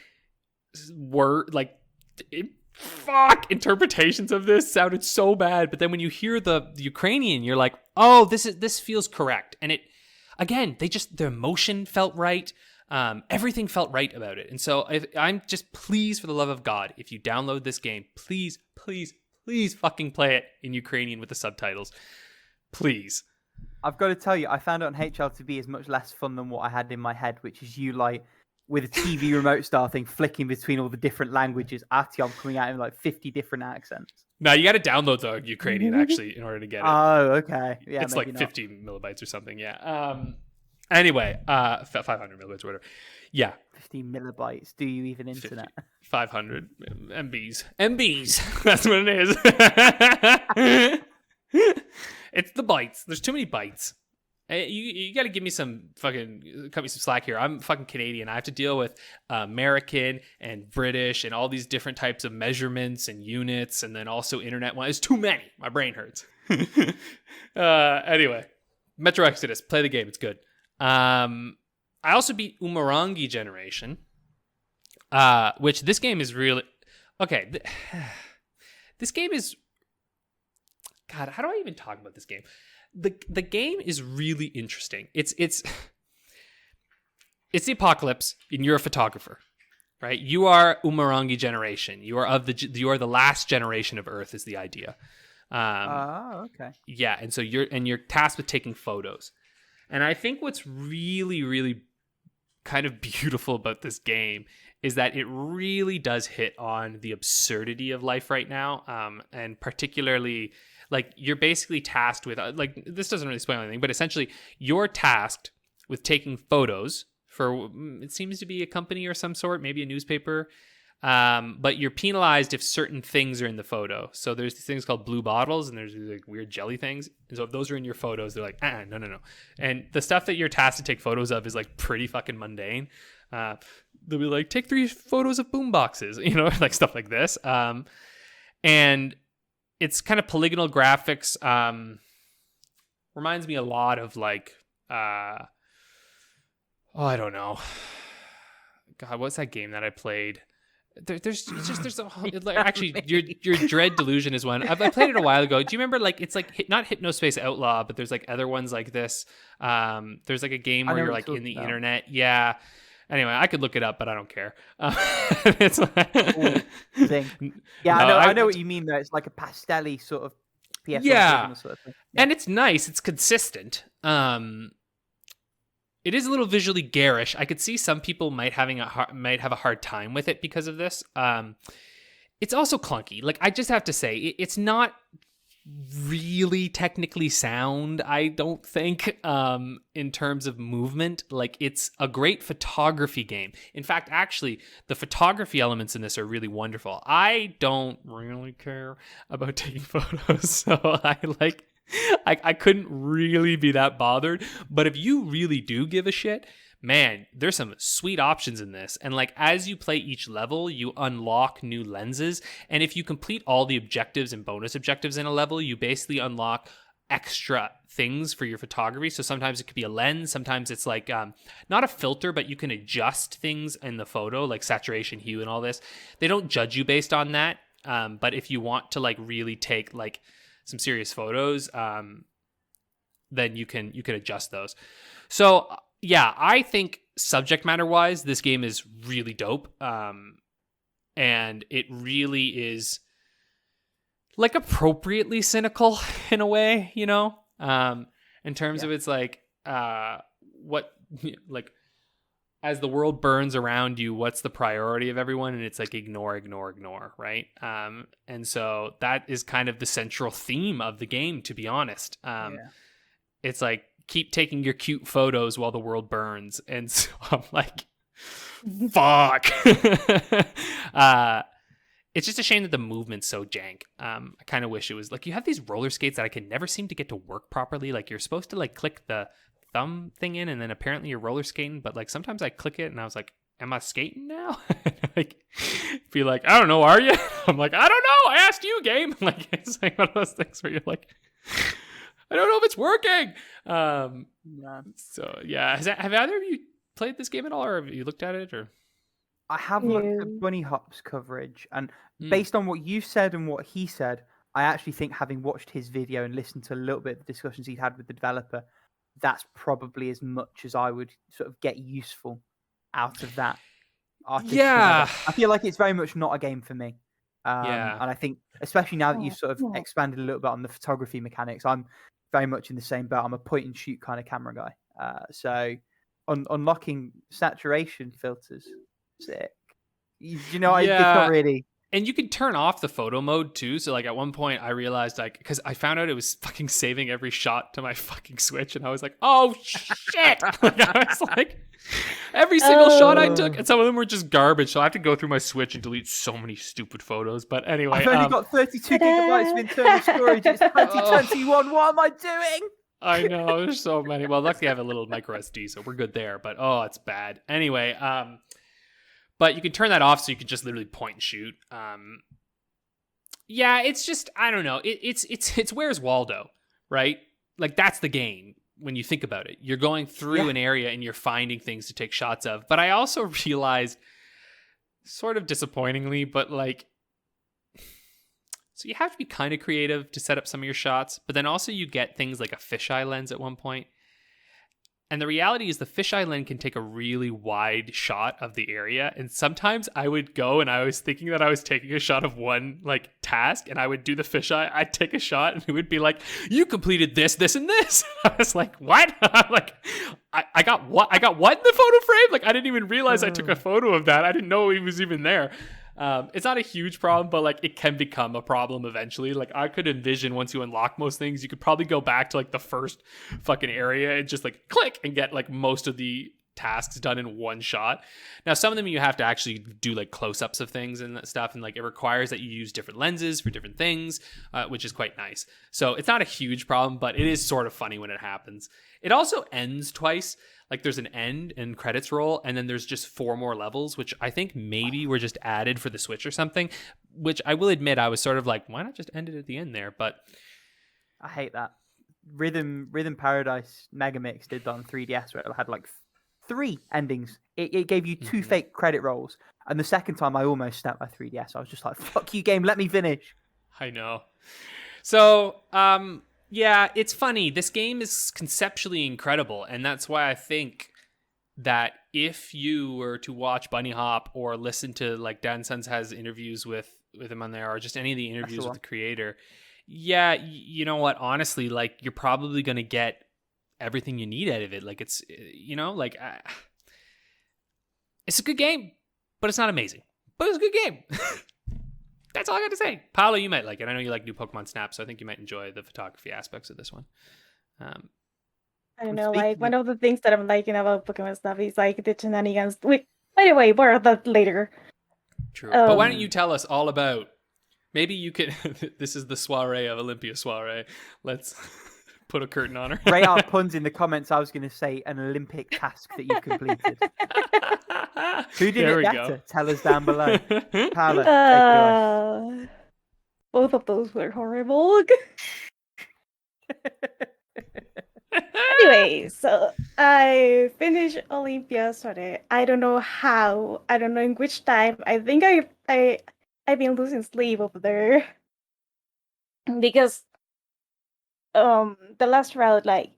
interpretations of this sounded so bad. But then when you hear the Ukrainian, you're like, oh, this feels correct, and their emotion felt right. Everything felt right about it. And so I'm just, please, for the love of God, if you download this game, please, please, please fucking play it in Ukrainian with the subtitles. Please. I've got to tell you, I found it on HLTB is much less fun than what I had in my head, which is you, like, with a TV remote style thing, flicking between all the different languages. Artyom coming out in like 50 different accents. No, you got to download the Ukrainian, actually, in order to get it. Oh, okay. Yeah, it's like 50 millibytes or something, yeah. Anyway, 500 millibytes or whatever. Yeah. 50 millibytes. Do you even internet? 500 MBs. MBs. That's what it is. It's the bytes. There's too many bytes. You got to give me cut me some slack here. I'm fucking Canadian. I have to deal with American and British and all these different types of measurements and units, and then also internet one. It's too many. My brain hurts. Anyway, Metro Exodus. Play the game. It's good. I also beat Umurangi Generation, which this game is really okay. This game is, God, how do I even talk about this game? The game is really interesting. It's the apocalypse, and you're a photographer, right? You are Umurangi Generation. You are the last generation of Earth is the idea. Okay. Yeah, and so you're tasked with taking photos. And I think what's really, really kind of beautiful about this game is that it really does hit on the absurdity of life right now. And particularly, like, you're basically tasked with, like, this doesn't really spoil anything, but essentially you're tasked with taking photos for, it seems to be a company or some sort, maybe a newspaper. But you're penalized if certain things are in the photo. So there's these things called blue bottles, and there's these, like, weird jelly things. And so if those are in your photos, they're like, no. And the stuff that you're tasked to take photos of is, like, pretty fucking mundane. They'll be like, take 3 photos of boom boxes, like stuff like this. And it's kind of polygonal graphics. Reminds me a lot of, like, I don't know. God, what's that game that I played? There's a whole, actually your Dread Delusion is one. I played it a while ago. Do you remember, like, it's like not Hypnospace Outlaw, but there's like other ones like this. There's like a game where you're like in the internet. Yeah. Anyway, I could look it up, but I don't care. It's thing. Yeah, No, I know what you mean. Though it's like a pastel-y sort of PS1 Yeah. original sort of thing. Yeah. and it's nice. It's consistent. It is a little visually garish. I could see some people might have a hard time with it because of this. It's also clunky. Like, I just have to say, it's not really technically sound, I don't think, in terms of movement. Like, it's a great photography game. In fact, actually, the photography elements in this are really wonderful. I don't really care about taking photos, so I couldn't really be that bothered. But if you really do give a shit, man, there's some sweet options in this. And like, as you play each level, you unlock new lenses. And if you complete all the objectives and bonus objectives in a level, you basically unlock extra things for your photography. So sometimes it could be a lens. Sometimes it's like, not a filter, but you can adjust things in the photo, like saturation, hue, and all this. They don't judge you based on that. But if you want to like really take like some serious photos, then you can adjust those. So yeah, I think subject matter wise, this game is really dope. And it really is like appropriately cynical in a way, you know, in terms of it's like, what, like, as the world burns around you, what's the priority of everyone? And it's like, ignore, right? And so that is kind of the central theme of the game, to be honest. It's like, keep taking your cute photos while the world burns. And so I'm like, fuck. It's just a shame that the movement's so jank. I kind of wish it was like, you have these roller skates that I can never seem to get to work properly. Like, you're supposed to like click the thumb thing in, and then apparently you're roller skating, but like sometimes I click it and I was like, am I skating now? Like, be like, I don't know, are you? I'm like, I don't know, I asked you, game. Like, it's like one of those things where you're like, I don't know if it's working. So yeah, have either of you played this game at all, or have you looked at it? Or I have looked at Bunny Hop's coverage, and based on what you said and what he said, I actually think, having watched his video and listened to a little bit of the discussions he'd had with the developer, that's probably as much as I would sort of get useful out of that. Yeah, I feel like it's very much not a game for me. And I think, especially now that you've sort of expanded a little bit on the photography mechanics, I'm very much in the same boat. I'm a point and shoot kind of camera guy. So unlocking saturation filters, sick. It's not really. And you can turn off the photo mode too. So like at one point I realized, like, because I found out it was fucking saving every shot to my fucking Switch, and I was like, oh shit. Like, I was like, every single shot I took, and some of them were just garbage. So I have to go through my Switch and delete so many stupid photos. But anyway, I've only got 32 gigabytes of internal storage. It's 2021. What am I doing? I know, there's so many. Well, luckily I have a little micro SD, so we're good there. But it's bad. Anyway, but you can turn that off so you can just literally point and shoot. Yeah, it's just, I don't know. It's Where's Waldo, right? Like, that's the game when you think about it. You're going through an area and you're finding things to take shots of. But I also realized, sort of disappointingly, but like, so you have to be kind of creative to set up some of your shots. But then also you get things like a fisheye lens at one point. And the reality is the fisheye lens can take a really wide shot of the area. And sometimes I would go and I was thinking that I was taking a shot of one like task, and I would do the fisheye. I'd take a shot and it would be like, you completed this, this, and this. I was like, what? I'm like, I got what? I got what in the photo frame? Like, I didn't even realize I took a photo of that. I didn't know he was even there. It's not a huge problem, but like, it can become a problem eventually. Like, I could envision once you unlock most things, you could probably go back to like the first fucking area and just like click and get like most of the tasks done in one shot. Now, some of them you have to actually do like close-ups of things and stuff, and like it requires that you use different lenses for different things, which is quite nice. So it's not a huge problem, but it is sort of funny when it happens. It also ends twice. Like, there's an end and credits roll, and then there's just 4 more levels, which I think maybe were just added for the Switch or something, which I will admit I was sort of like, why not just end it at the end there? But I hate that. Rhythm Paradise Megamix did that on 3DS, where it had like 3 endings. It gave you 2 fake credit rolls, and the second time I almost snapped my 3DS. I was just like, fuck you, game, let me finish. I know. So, yeah, it's funny. This game is conceptually incredible, and that's why I think that if you were to watch Bunny Hop or listen to like Dan Sons has interviews with him on there, or just any of the interviews with the creator, yeah, you know what? Honestly, like you're probably going to get everything you need out of it. Like it's, you know, like it's a good game, but it's not amazing. But it's a good game. That's all I got to say. Paolo, you might like it. I know you like new Pokemon Snap, so I think you might enjoy the photography aspects of this one. I don't know, like one of the things that I'm liking about Pokemon Snap is like the shenanigans. Wait, by the way, more of that later. True. But why don't you tell us all about, maybe you could, this is the soiree of Olympia soiree. Let's put a curtain on her. Ray out puns in the comments. I was going to say an Olympic task that you've completed. Who did it better? Tell us down below. Paula, take it away. Both of those were horrible. Anyway, so I finished Olympia Soiree. I don't know how. I don't know in which time. I think I've been losing sleep over there because the last route like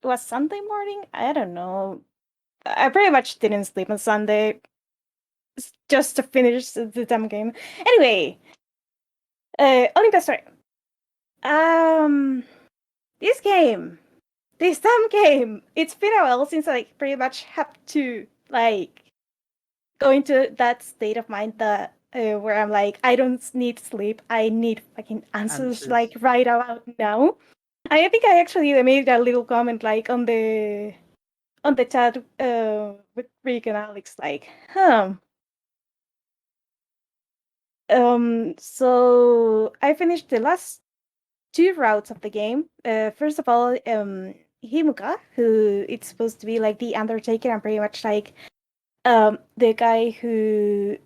it was Sunday morning. I don't know. I pretty much didn't sleep on Sunday just to finish the damn game. Anyway, Olympia Soiree. This damn game. It's been a while since I pretty much have to like go into that state of mind that where I'm like, I don't need sleep. I need fucking answers. Like right about now. I think I actually made a little comment like on the chat with Rick and Alex, like, so I finished the last 2 routes of the game. First of all, Himuka, who it's supposed to be like the Undertaker and pretty much like the guy who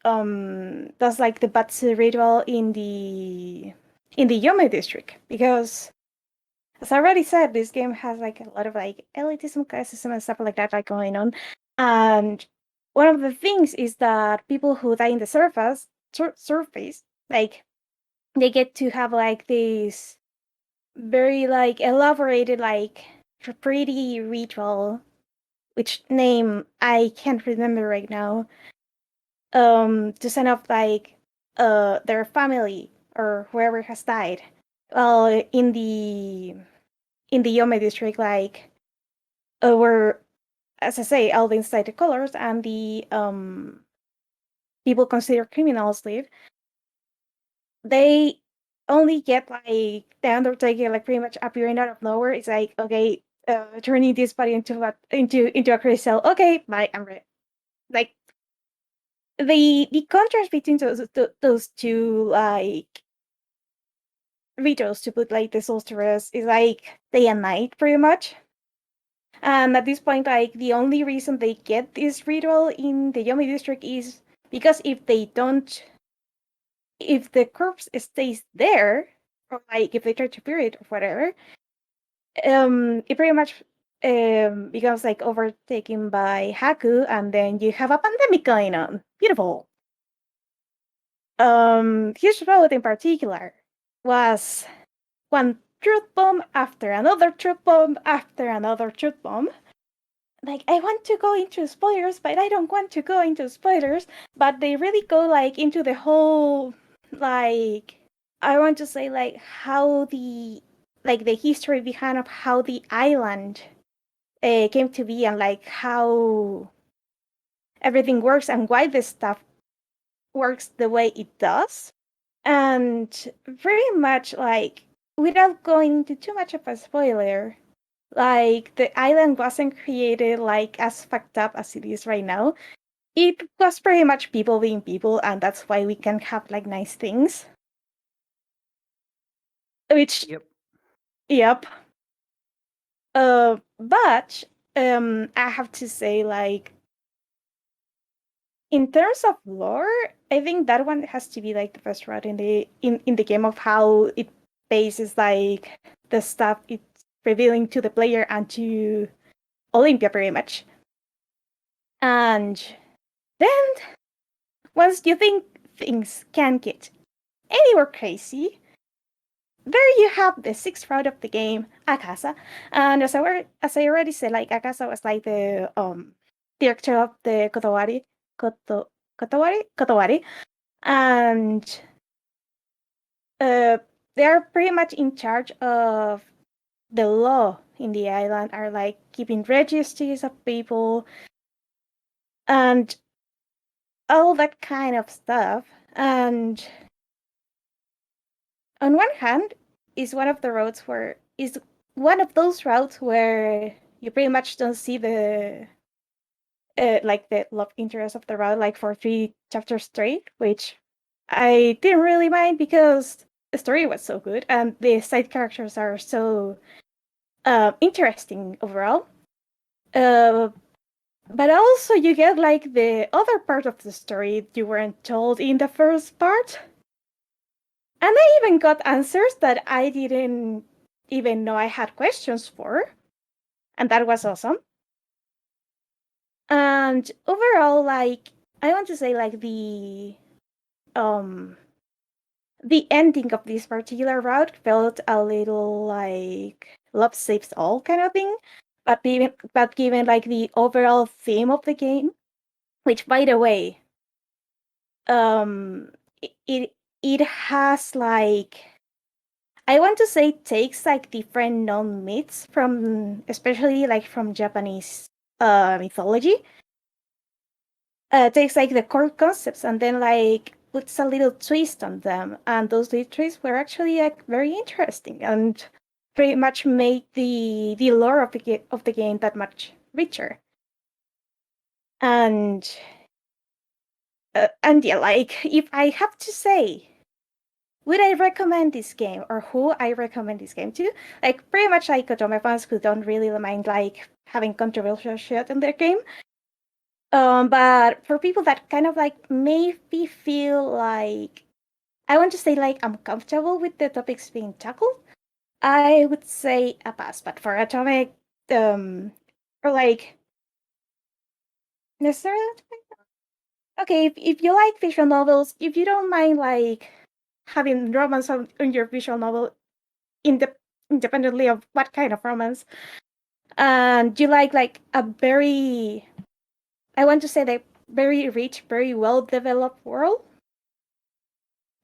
does like the Batsu ritual in the Yome district, because as I already said, this game has like a lot of like elitism, classism, and stuff like that like going on. And one of the things is that people who die in the surface, like they get to have like this very like elaborated like pretty ritual, which name I can't remember right now. To send off like their family or whoever has died. Well, in the Yome district, like where, as I say, all the inside the colors and the people considered criminals live, they only get like the Undertaker like pretty much appearing out of nowhere. It's like, okay, turning this body into a crazy cell. Okay, bye, I'm ready. Like the contrast between those two like rituals, to put like the souls to rest, is like day and night pretty much. And at this point, like the only reason they get this ritual in the Yomi district is because if they don't, if the corpse stays there, or like if they try to bury it or whatever, it pretty much becomes like overtaken by Haku, and then you have a pandemic going on. Beautiful. His road in particular was one truth bomb after another truth bomb after another truth bomb. Like, I want to go into spoilers, but I don't want to go into spoilers. But they really go like into the whole, like, I want to say like how the history behind of how the island came to be, and like how everything works and why this stuff works the way it does. And very much like, without going into too much of a spoiler, like the island wasn't created like as fucked up as it is right now. It was pretty much people being people, and that's why we can have like nice things. Which yep. But I have to say, like, in terms of lore, I think that one has to be like the first route in the game of how it bases like the stuff it's revealing to the player and to Olympia pretty much. And then once you think things can get anywhere crazy, there you have the sixth route of the game, Akasa. And as I already said, like Akasa was like the director of the Kotowari, and they're pretty much in charge of the law in the island, are like keeping registries of people and all that kind of stuff. And on one hand, is one of those routes where you pretty much don't see the like the love interest of the route like for 3 chapters straight, which I didn't really mind because the story was so good and the side characters are so interesting overall. But also you get like the other part of the story you weren't told in the first part. And I even got answers that I didn't even know I had questions for. And that was awesome. And overall, like, I want to say like the ending of this particular route felt a little like love saves all kind of thing. But given like the overall theme of the game, which by the way, it has like, I want to say takes like different known myths from, especially like from Japanese mythology. Takes like the core concepts and then like puts a little twist on them, and those little twists were actually like very interesting and pretty much made the lore of the game that much richer. And yeah, like if I have to say, would I recommend this game or who I recommend this game to? Like pretty much like Otome fans who don't really mind like having controversial shit in their game. But for people that kind of like maybe feel like, I want to say like I'm comfortable with the topics being tackled, I would say a pass. But for Atomic, or like necessarily, okay, if you like visual novels, if you don't mind like having romance on your visual novel, independently of what kind of romance, and you like a very, I want to say like very rich, very well developed world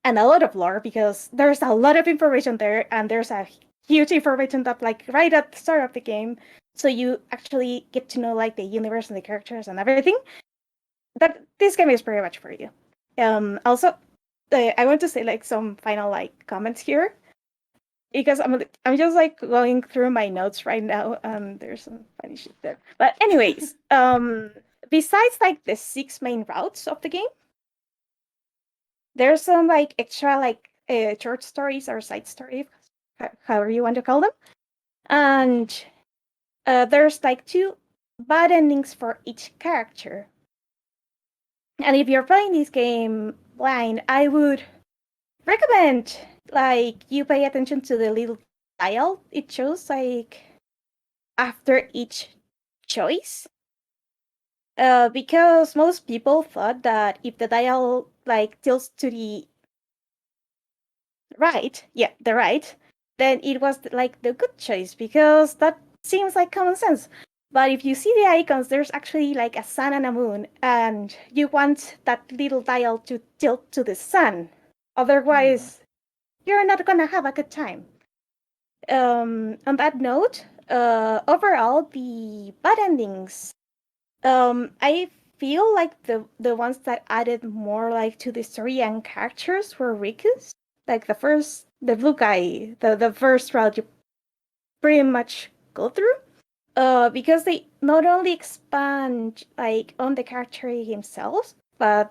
and a lot of lore, because there's a lot of information there and there's a huge information dump like right at the start of the game, so you actually get to know like the universe and the characters and everything. That this game is pretty much for you. Also, I want to say like some final like comments here, because I'm just like going through my notes right now and there's some funny shit there. But anyways, besides like the 6 main routes of the game, there's some like extra like short stories or side stories, however you want to call them, and there's like 2 bad endings for each character. And if you're playing this game blind, I would recommend like you pay attention to the little dial it shows like after each choice. Because most people thought that if the dial like tilts to the right, then it was like the good choice, because that seems like common sense. But if you see the icons, there's actually like a sun and a moon, and you want that little dial to tilt to the sun. Otherwise, you're not gonna have a good time. On that note, overall, the bad endings, I feel like the ones that added more like to the story and characters were Riku's. Like the blue guy, the first route you pretty much go through. Because they not only expand like on the character himself, but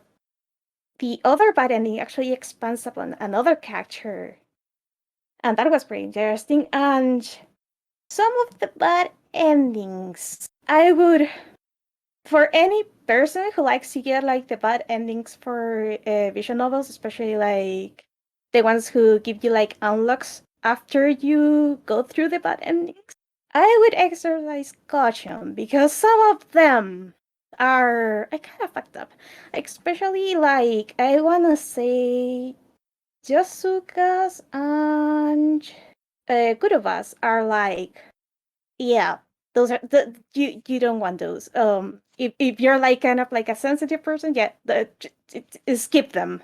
the other bad ending actually expands upon another character. And that was pretty interesting. And some of the bad endings, I would, for any person who likes to get like the bad endings for visual novels, especially like the ones who give you like unlocks after you go through the bad endings, I would exercise caution, because some of them are I kind of fucked up. Especially like I wanna say Yosukas and Kurobas are like, yeah, those are you don't want those. If you're like kind of like a sensitive person, yeah, skip them.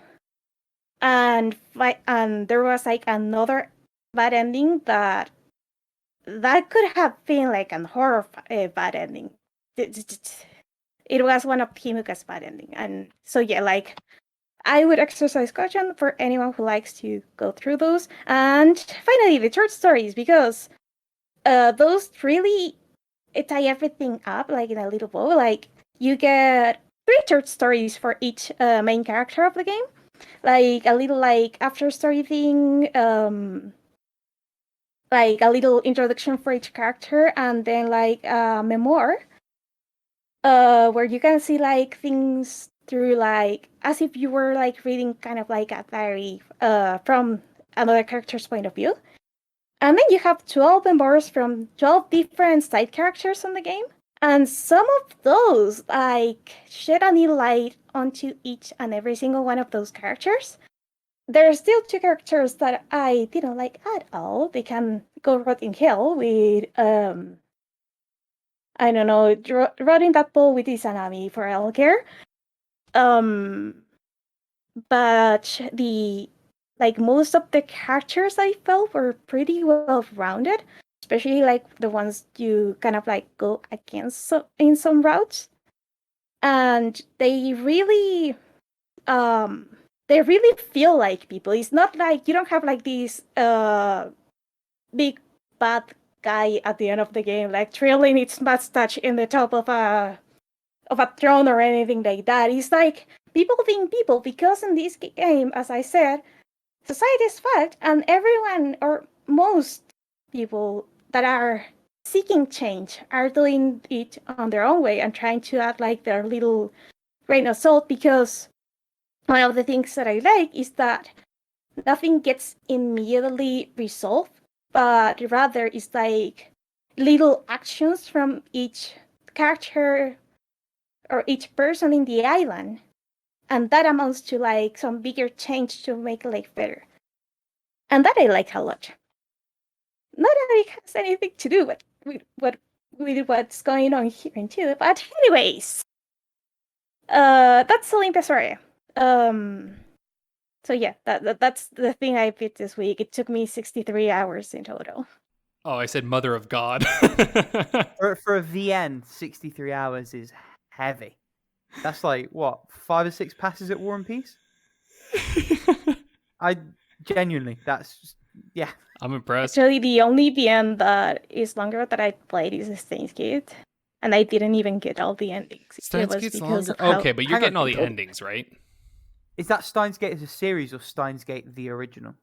And there was like another bad ending that could have been like a horror bad ending. It was one of Himuka's bad ending, and so yeah, like I would exercise caution for anyone who likes to go through those. And finally, the short stories, because those really tie everything up like in a little bow. Like you get 3 short stories for each main character of the game, like a little like after story thing, like a little introduction for each character, and then like a memoir, where you can see like things through like as if you were like reading kind of like a diary from another character's point of view. And then you have 12 memoirs from 12 different side characters on the game. And some of those like shed a new light onto each and every single one of those characters. There are still 2 characters that I didn't like at all. They can go rot in hell with I don't know, rotting that bowl with Izanami for all care. But the like most of the characters I felt were pretty well rounded, especially like the ones you kind of like go against in some routes, and they really feel like people. It's not like you don't have like these big bad guy at the end of the game like trailing its mustache in the top of a throne or anything like that. It's like people being people, because in this game, as I said, society is fucked, and everyone or most people that are seeking change are doing it on their own way and trying to add like their little grain of salt. Because one of the things that I like is that nothing gets immediately resolved, but rather it's like little actions from each character or each person in the island, and that amounts to like some bigger change to make life better. And that I like a lot. Not that it has anything to do with what's going on here in Chile, but anyways, that's Olympus Area. So yeah, that's the thing I beat this week. It took me 63 hours in total. Oh, I said Mother of God. For a VN, 63 hours is heavy. That's like, what, 5 or 6 passes at War and Peace? I genuinely, that's just, yeah. I'm impressed. Actually, the only VN that is longer that I played is Steins Gate, and I didn't even get all the endings. Steins Gate's longer? Okay, but you're getting all the endings, right? Is that Steins Gate as a series or Steins Gate the original?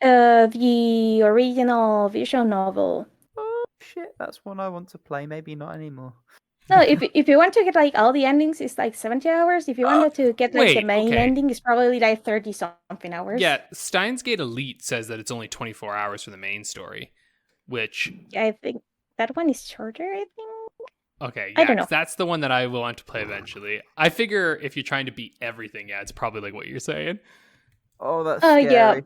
The original visual novel. Oh shit, that's one I want to play. Maybe not anymore. No, if you want to get like all the endings, it's like 70 hours. If you wanted to get like the main ending, it's probably like 30 something hours. Yeah, Steins Gate Elite says that it's only 24 hours for the main story, which I think that one is shorter. I think. Okay, yeah, I don't know. That's the one that I will want to play eventually. I figure if you're trying to beat everything, yeah, it's probably like what you're saying. Oh, that's scary.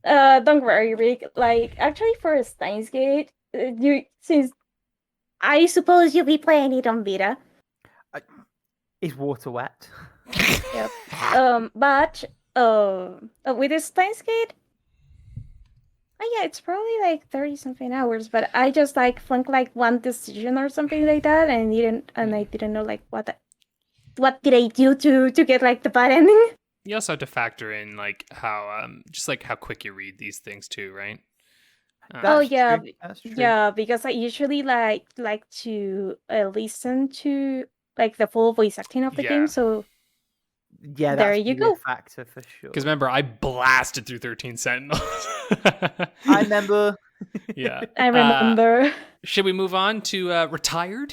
Yeah. Don't worry, Rick. Like, actually, for Steins Gate, since I suppose you'll be playing it on Vita. Is water wet? Yep. But with the Steins Gate, yeah, it's probably like 30 something hours. But I just like flunked like one decision or something like that, and I didn't know like what did I do to get like the bad ending. You also have to factor in like how just like how quick you read these things too, right? That's true. Yeah, because I usually like to listen to like the full voice acting of the game. So yeah, there you go. A factor for sure. Because remember, I blasted through 13 Sentinels. I remember. Yeah, I remember. Should we move on to Retired?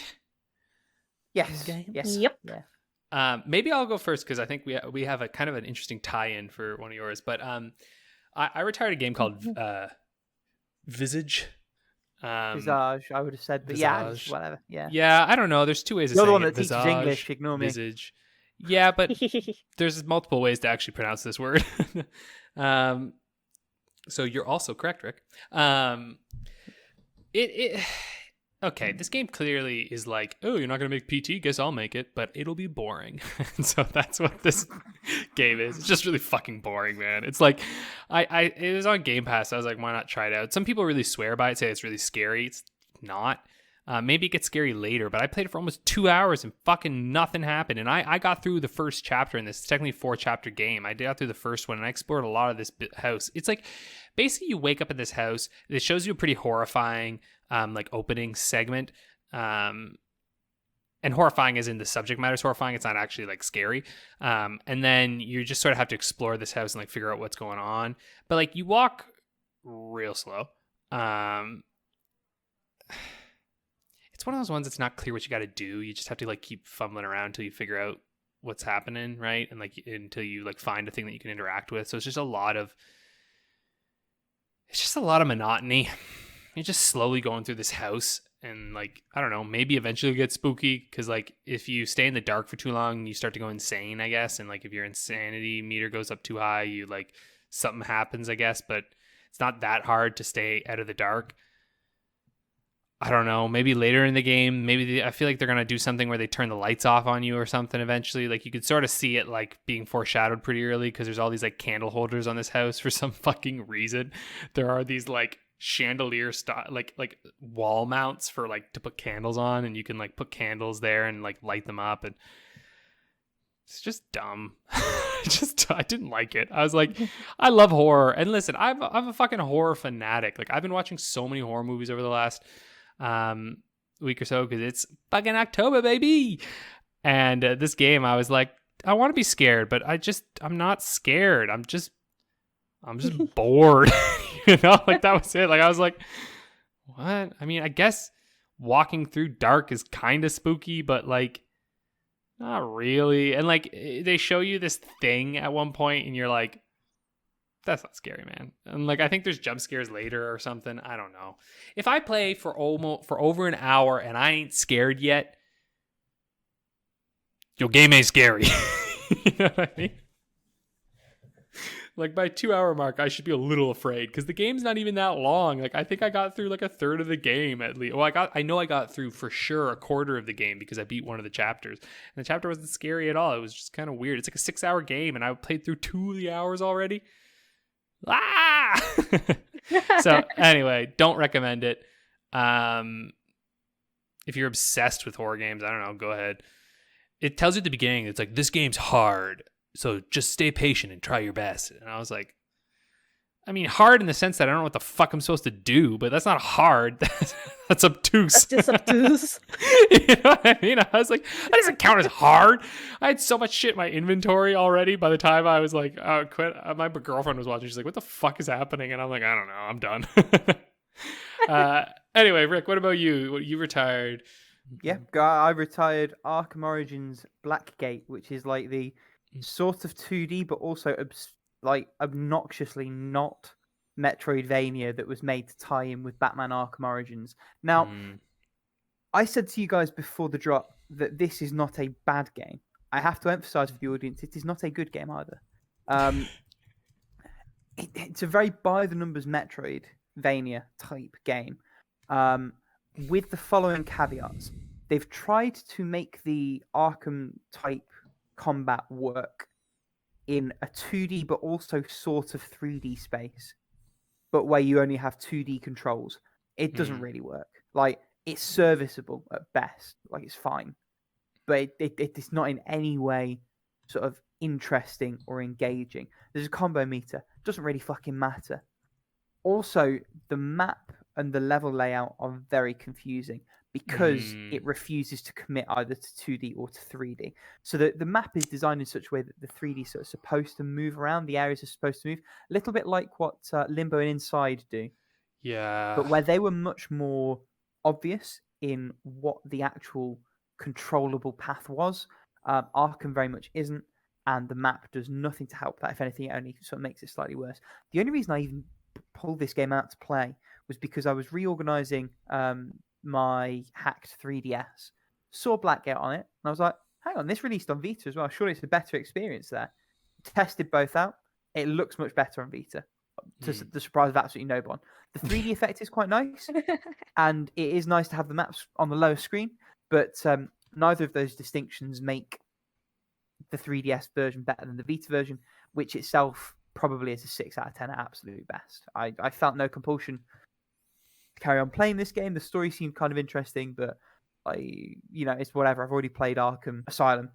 Yes. Yes. Yep. Yeah. Maybe I'll go first because I think we have a kind of an interesting tie-in for one of yours. But I retired a game called Visage. Visage, I would have said, but Visage. yeah, whatever. Yeah. Yeah, I don't know. There's 2 ways of You're saying the one it. that teaches English. Ignore me. Visage. Yeah, but there's multiple ways to actually pronounce this word. So you're also correct, Rick. Okay, this game clearly is like, oh, you're not gonna make PT, guess I'll make it, but it'll be boring. And so that's what this game is. It's just really fucking boring, man. It's like, it was on Game Pass. I was like, why not try it out? Some people really swear by it, say it's really scary. It's not. Maybe it gets scary later, but I played it for almost 2 hours and fucking nothing happened. And I got through the first chapter in this. It's technically a 4-chapter game. I got through the first one and I explored a lot of this house. It's like, basically you wake up in this house. It shows you a pretty horrifying like opening segment. And horrifying as in the subject matter is horrifying. It's not actually like scary. And then you just sort of have to explore this house and like figure out what's going on. But like you walk real slow. It's one of those ones that's not clear what you got to do. You just have to like keep fumbling around until you figure out what's happening, right? And like until you like find a thing that you can interact with. So it's just a lot of monotony. You're just slowly going through this house and like, I don't know, maybe eventually you'll get spooky because like if you stay in the dark for too long, you start to go insane, I guess. And like if your insanity meter goes up too high, you like something happens, I guess. But it's not that hard to stay out of the dark. I don't know, maybe later in the game, I feel like they're going to do something where they turn the lights off on you or something eventually. Like you could sort of see it like being foreshadowed pretty early because there's all these like candle holders on this house for some fucking reason. There are these like chandelier style, like wall mounts for like to put candles on, and you can like put candles there and like light them up, and it's just dumb. I didn't like it. I was like, I love horror, and listen, I'm a fucking horror fanatic. Like I've been watching so many horror movies over the last week or so because it's fucking October, baby. And this game, I was like, I want to be scared, but I'm not scared. I'm just bored. You know, like that was it. Like I was like, what? I mean, I guess walking through dark is kind of spooky, but like not really. And like they show you this thing at one point and you're like, that's not scary, man. And like I think there's jump scares later or something. I don't know. If I play for over an hour and I ain't scared yet, your game ain't scary. You know what I mean? Like by 2 hour mark, I should be a little afraid because the game's not even that long. Like I think I got through like a third of the game at least. Well, I know I got through for sure a quarter of the game because I beat one of the chapters. And the chapter wasn't scary at all. It was just kind of weird. It's like a 6 hour game and I played through 2 of the hours already. Ah! So anyway, don't recommend it. If you're obsessed with horror games, I don't know, go ahead. It tells you at the beginning, it's like, this game's hard, so just stay patient and try your best. And I was like, I mean, hard in the sense that I don't know what the fuck I'm supposed to do, but that's not hard. That's obtuse. That's just obtuse. You know what I mean? I was like, that doesn't count as hard. I had so much shit in my inventory already by the time I was like, oh, quit. My girlfriend was watching. She's like, what the fuck is happening? And I'm like, I don't know. I'm done. Anyway, Rick, what about you? You retired. Yeah, I retired Arkham Origins Blackgate, which is like the sort of 2D, but also like obnoxiously not Metroidvania that was made to tie in with Batman Arkham Origins. Now, I said to you guys before the drop that this is not a bad game. I have to emphasize for the audience, it is not a good game either. It's a very by-the-numbers Metroidvania type game. With the following caveats. They've tried to make the Arkham type combat work in a 2D but also sort of 3D space, but where you only have 2D controls. It doesn't really work. Like, it's serviceable at best. Like, it's fine. But it's not in any way sort of interesting or engaging. There's a combo meter. Doesn't really fucking matter. Also, the map and the level layout are very confusing because it refuses to commit either to 2D or to 3D. So the map is designed in such a way that the 3D sort of supposed to move around, the areas are supposed to move, a little bit like what Limbo and Inside do. Yeah. But where they were much more obvious in what the actual controllable path was, Arkham very much isn't, and the map does nothing to help that. If anything, it only sort of makes it slightly worse. The only reason I even pulled this game out to play was because I was reorganizing my hacked 3DS, saw Blackgate on it, and I was like, hang on, this released on Vita as well. Surely it's a better experience there. Tested both out. It looks much better on Vita. to the surprise of absolutely no one. The 3D effect is quite nice, and it is nice to have the maps on the lower screen, but neither of those distinctions make the 3DS version better than the Vita version, which itself probably is a 6 out of 10 at absolute best. I felt no compulsion to carry on playing this game. The story seemed kind of interesting, but it's whatever. I've already played Arkham Asylum,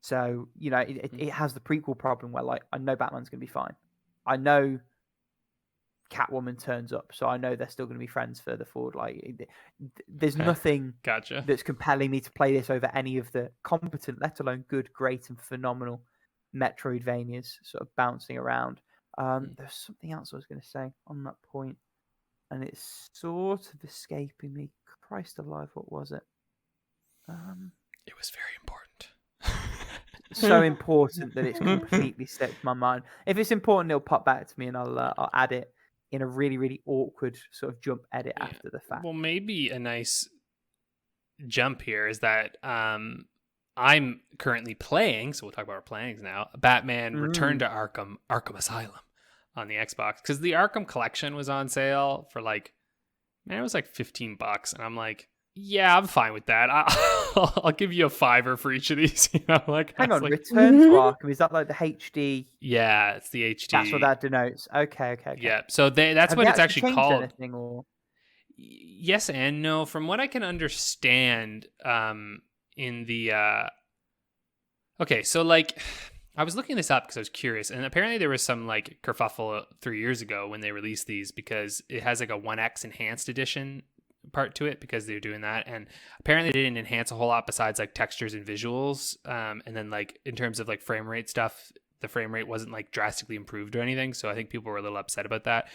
so it has the prequel problem where I know Batman's going to be fine. I know Catwoman turns up, so I know they're still going to be friends further forward. There's nothing that's compelling me to play this over any of the competent, let alone good, great, and phenomenal Metroidvanias sort of bouncing around. There's something else I was going to say on that point, and it's sort of escaping me. Christ alive, what was it? It was very important. So important that it's completely slipped my mind. If it's important, it'll pop back to me, and I'll add it in a really, really awkward sort of jump edit after the fact. Well, maybe a nice jump here is that I'm currently playing, so we'll talk about our playings now, Batman Return to Arkham Asylum on the Xbox, because the Arkham collection was on sale for it was like $15, and I'm like, yeah, I'm fine with that. I'll give you a $5 for each of these. Hang on, Return to Arkham, is that like the HD? Yeah, it's the HD. That's what that denotes. Okay. Yeah, so that's what it's actually called. Anything, or? Yes and no. From what I can understand, in the okay, so I was looking this up because I was curious, and apparently there was some kerfuffle 3 years ago when they released these, because it has a 1X enhanced edition part to it, because they're doing that, and apparently they didn't enhance a whole lot besides textures and visuals, and then in terms of frame rate stuff, the frame rate wasn't drastically improved or anything, so I think people were a little upset about that.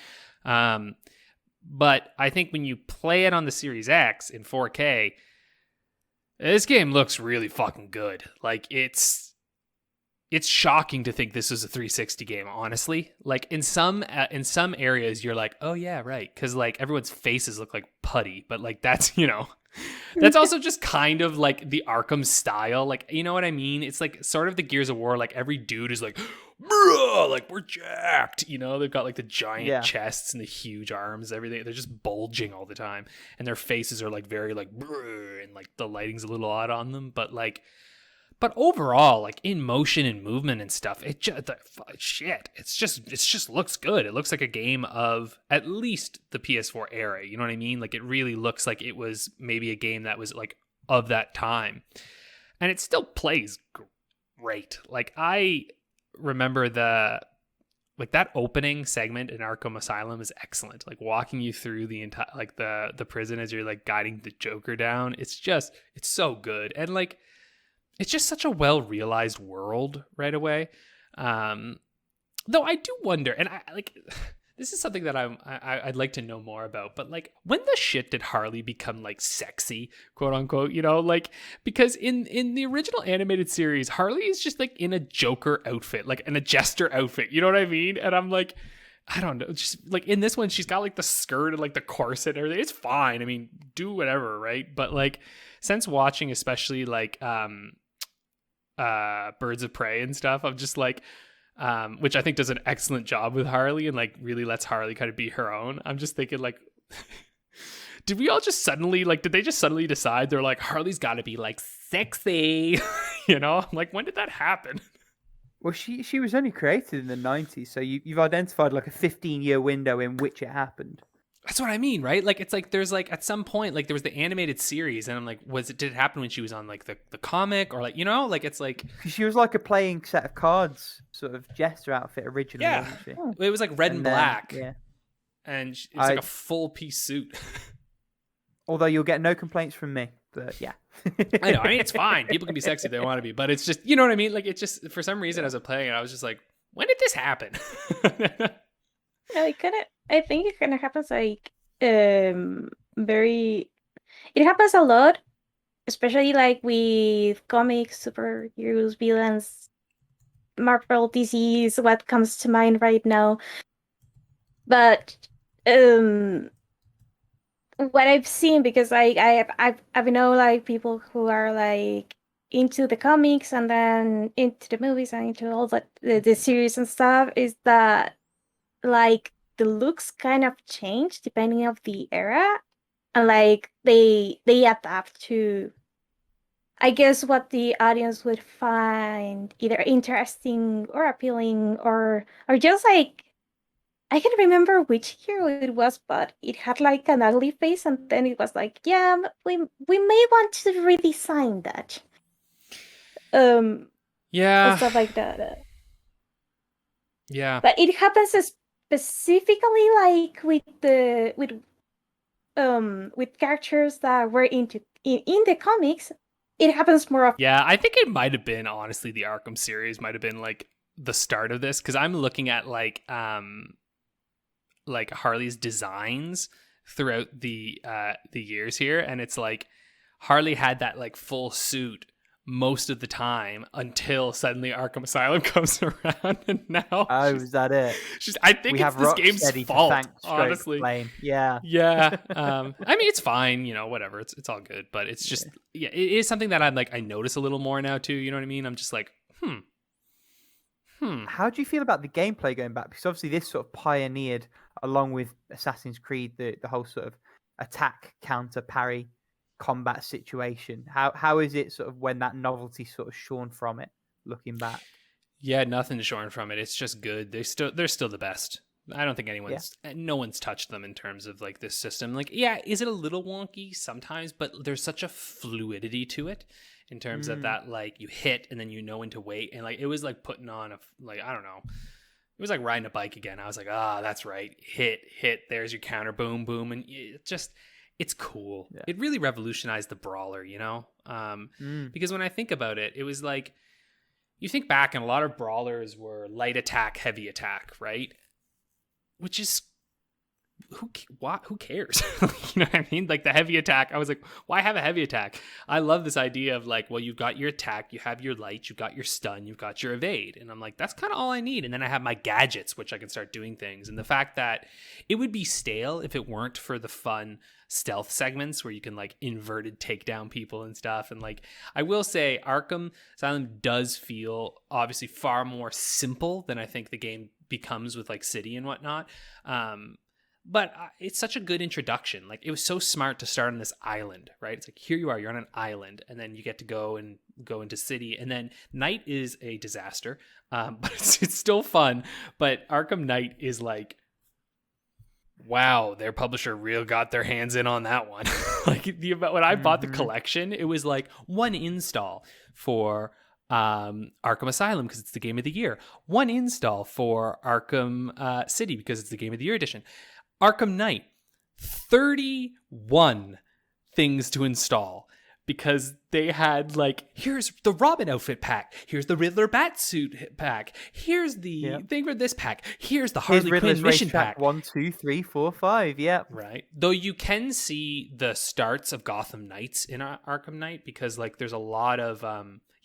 But I think when you play it on the Series X in 4K, this game looks really fucking good. It's shocking to think this is a 360 game, honestly. In some areas, you're like, oh yeah, right, because everyone's faces look like putty, but that's that's also just kind of the Arkham style. You know what I mean? It's sort of the Gears of War. Every dude is bruh, we're jacked. They've got the giant chests and the huge arms, everything. They're just bulging all the time, and their faces are very bruh, and the lighting's a little odd on them, but overall, in motion and movement and stuff, it just looks good. It looks like a game of at least the PS4 era. You know what I mean? It really looks like it was maybe a game that was of that time, and it still plays great. I remember that opening segment in Arkham Asylum is excellent. Walking you through the entire the prison as you're guiding the Joker down. It's so good, and it's just such a well-realized world right away. Though I do wonder, and I this is something that I'd like to know more about, but when the shit did Harley become sexy, quote unquote, because in the original animated series, Harley is just in a Joker outfit, in a jester outfit, you know what I mean? And I'm I don't know, just in this one, she's got the skirt and the corset and everything. It's fine. I mean, do whatever, right? But since watching, especially Birds of Prey and stuff, I'm just which I think does an excellent job with Harley and really lets Harley kind of be her own. I'm just thinking did we all just suddenly did they just suddenly decide they're Harley's got to be sexy? I'm when did that happen? Well, she was only created in the 90s, so you've identified a 15-year window in which it happened. That's what I mean, right? It's there's at some point there was the animated series, and I'm did it happen when she was on the comic, or it's she was a playing set of cards sort of jester outfit originally, wasn't she? It was red and black, yeah, and it was a full piece suit. Although you'll get no complaints from me, but yeah. I know. I mean, it's fine. People can be sexy if they want to be, but it's just, you know what I mean? It's just, for some reason, as I'm playing it, I was just when did this happen? No, it kind of. I think it kind of happens very. It happens a lot, especially with comics, superheroes, villains, Marvel, DC is what comes to mind right now. But what I've seen, because I know people who are into the comics and then into the movies and into all the series and stuff, is that the looks kind of change depending of the era, and like they adapt to, I guess, what the audience would find either interesting or appealing, or just like, I can't remember which hero it was, but it had like an ugly face, and then it was like, yeah, we may want to redesign that. And Yeah. stuff like that. Yeah. But it happens specifically like with characters that were in the comics. It happens more often. Yeah, I think it might have been, honestly, the Arkham series might have been like the start of this, because I'm looking at like Harley's designs throughout the years here, and it's like Harley had that like full suit most of the time until suddenly Arkham Asylum comes around, and now is that it? I think it's this game's fault, honestly. Yeah. I mean, it's fine, whatever. It's all good, but it's just it is something that I notice a little more now too. You know what I mean? I'm just like, How do you feel about the gameplay going back? Because obviously this sort of pioneered, along with Assassin's Creed, the whole sort of attack, counter, parry combat situation. How is it sort of when that novelty sort of shorn from it, looking back? Yeah, nothing's shorn from it. It's just good. They're still the best. I don't think no one's touched them in terms of like this system. Like, yeah, is it a little wonky sometimes, but there's such a fluidity to it in terms of that, like you hit and then when to wait, and like it was like putting on I don't know. It was like riding a bike again. I was like, that's right. Hit, there's your counter, boom, boom, and it's cool. Yeah. It really revolutionized the brawler, because when I think about it, it was like, you think back and a lot of brawlers were light attack, heavy attack, right? Which is, who cares? You know what I mean? Like the heavy attack, I was like, why have a heavy attack? I love this idea of like, well, you've got your attack, you have your light, you've got your stun, you've got your evade. And I'm like, that's kind of all I need. And then I have my gadgets, which I can start doing things. And the fact that it would be stale if it weren't for the fun stealth segments where you can like inverted take down people and stuff. And like, I will say Arkham Asylum does feel obviously far more simple than I think the game becomes with like City and whatnot. But it's such a good introduction. Like, it was so smart to start on this island, right? It's like, here you are, you're on an island, and then you get to go into City, and then Night is a disaster, but it's still fun. But Arkham Knight is like, wow, their publisher real got their hands in on that one. Like, when I bought the collection, it was like one install for Arkham Asylum because it's the game of the year, one install for Arkham City because it's the game of the year edition. Arkham Knight, 31 things to install because they had like, here's the Robin outfit pack, here's the Riddler Batsuit pack, here's the thing for this pack, here's the Harley Quinn mission pack. 1, 2, 3, 4, 5, yeah. Right. Though you can see the starts of Gotham Knights in Arkham Knight because like there's a lot of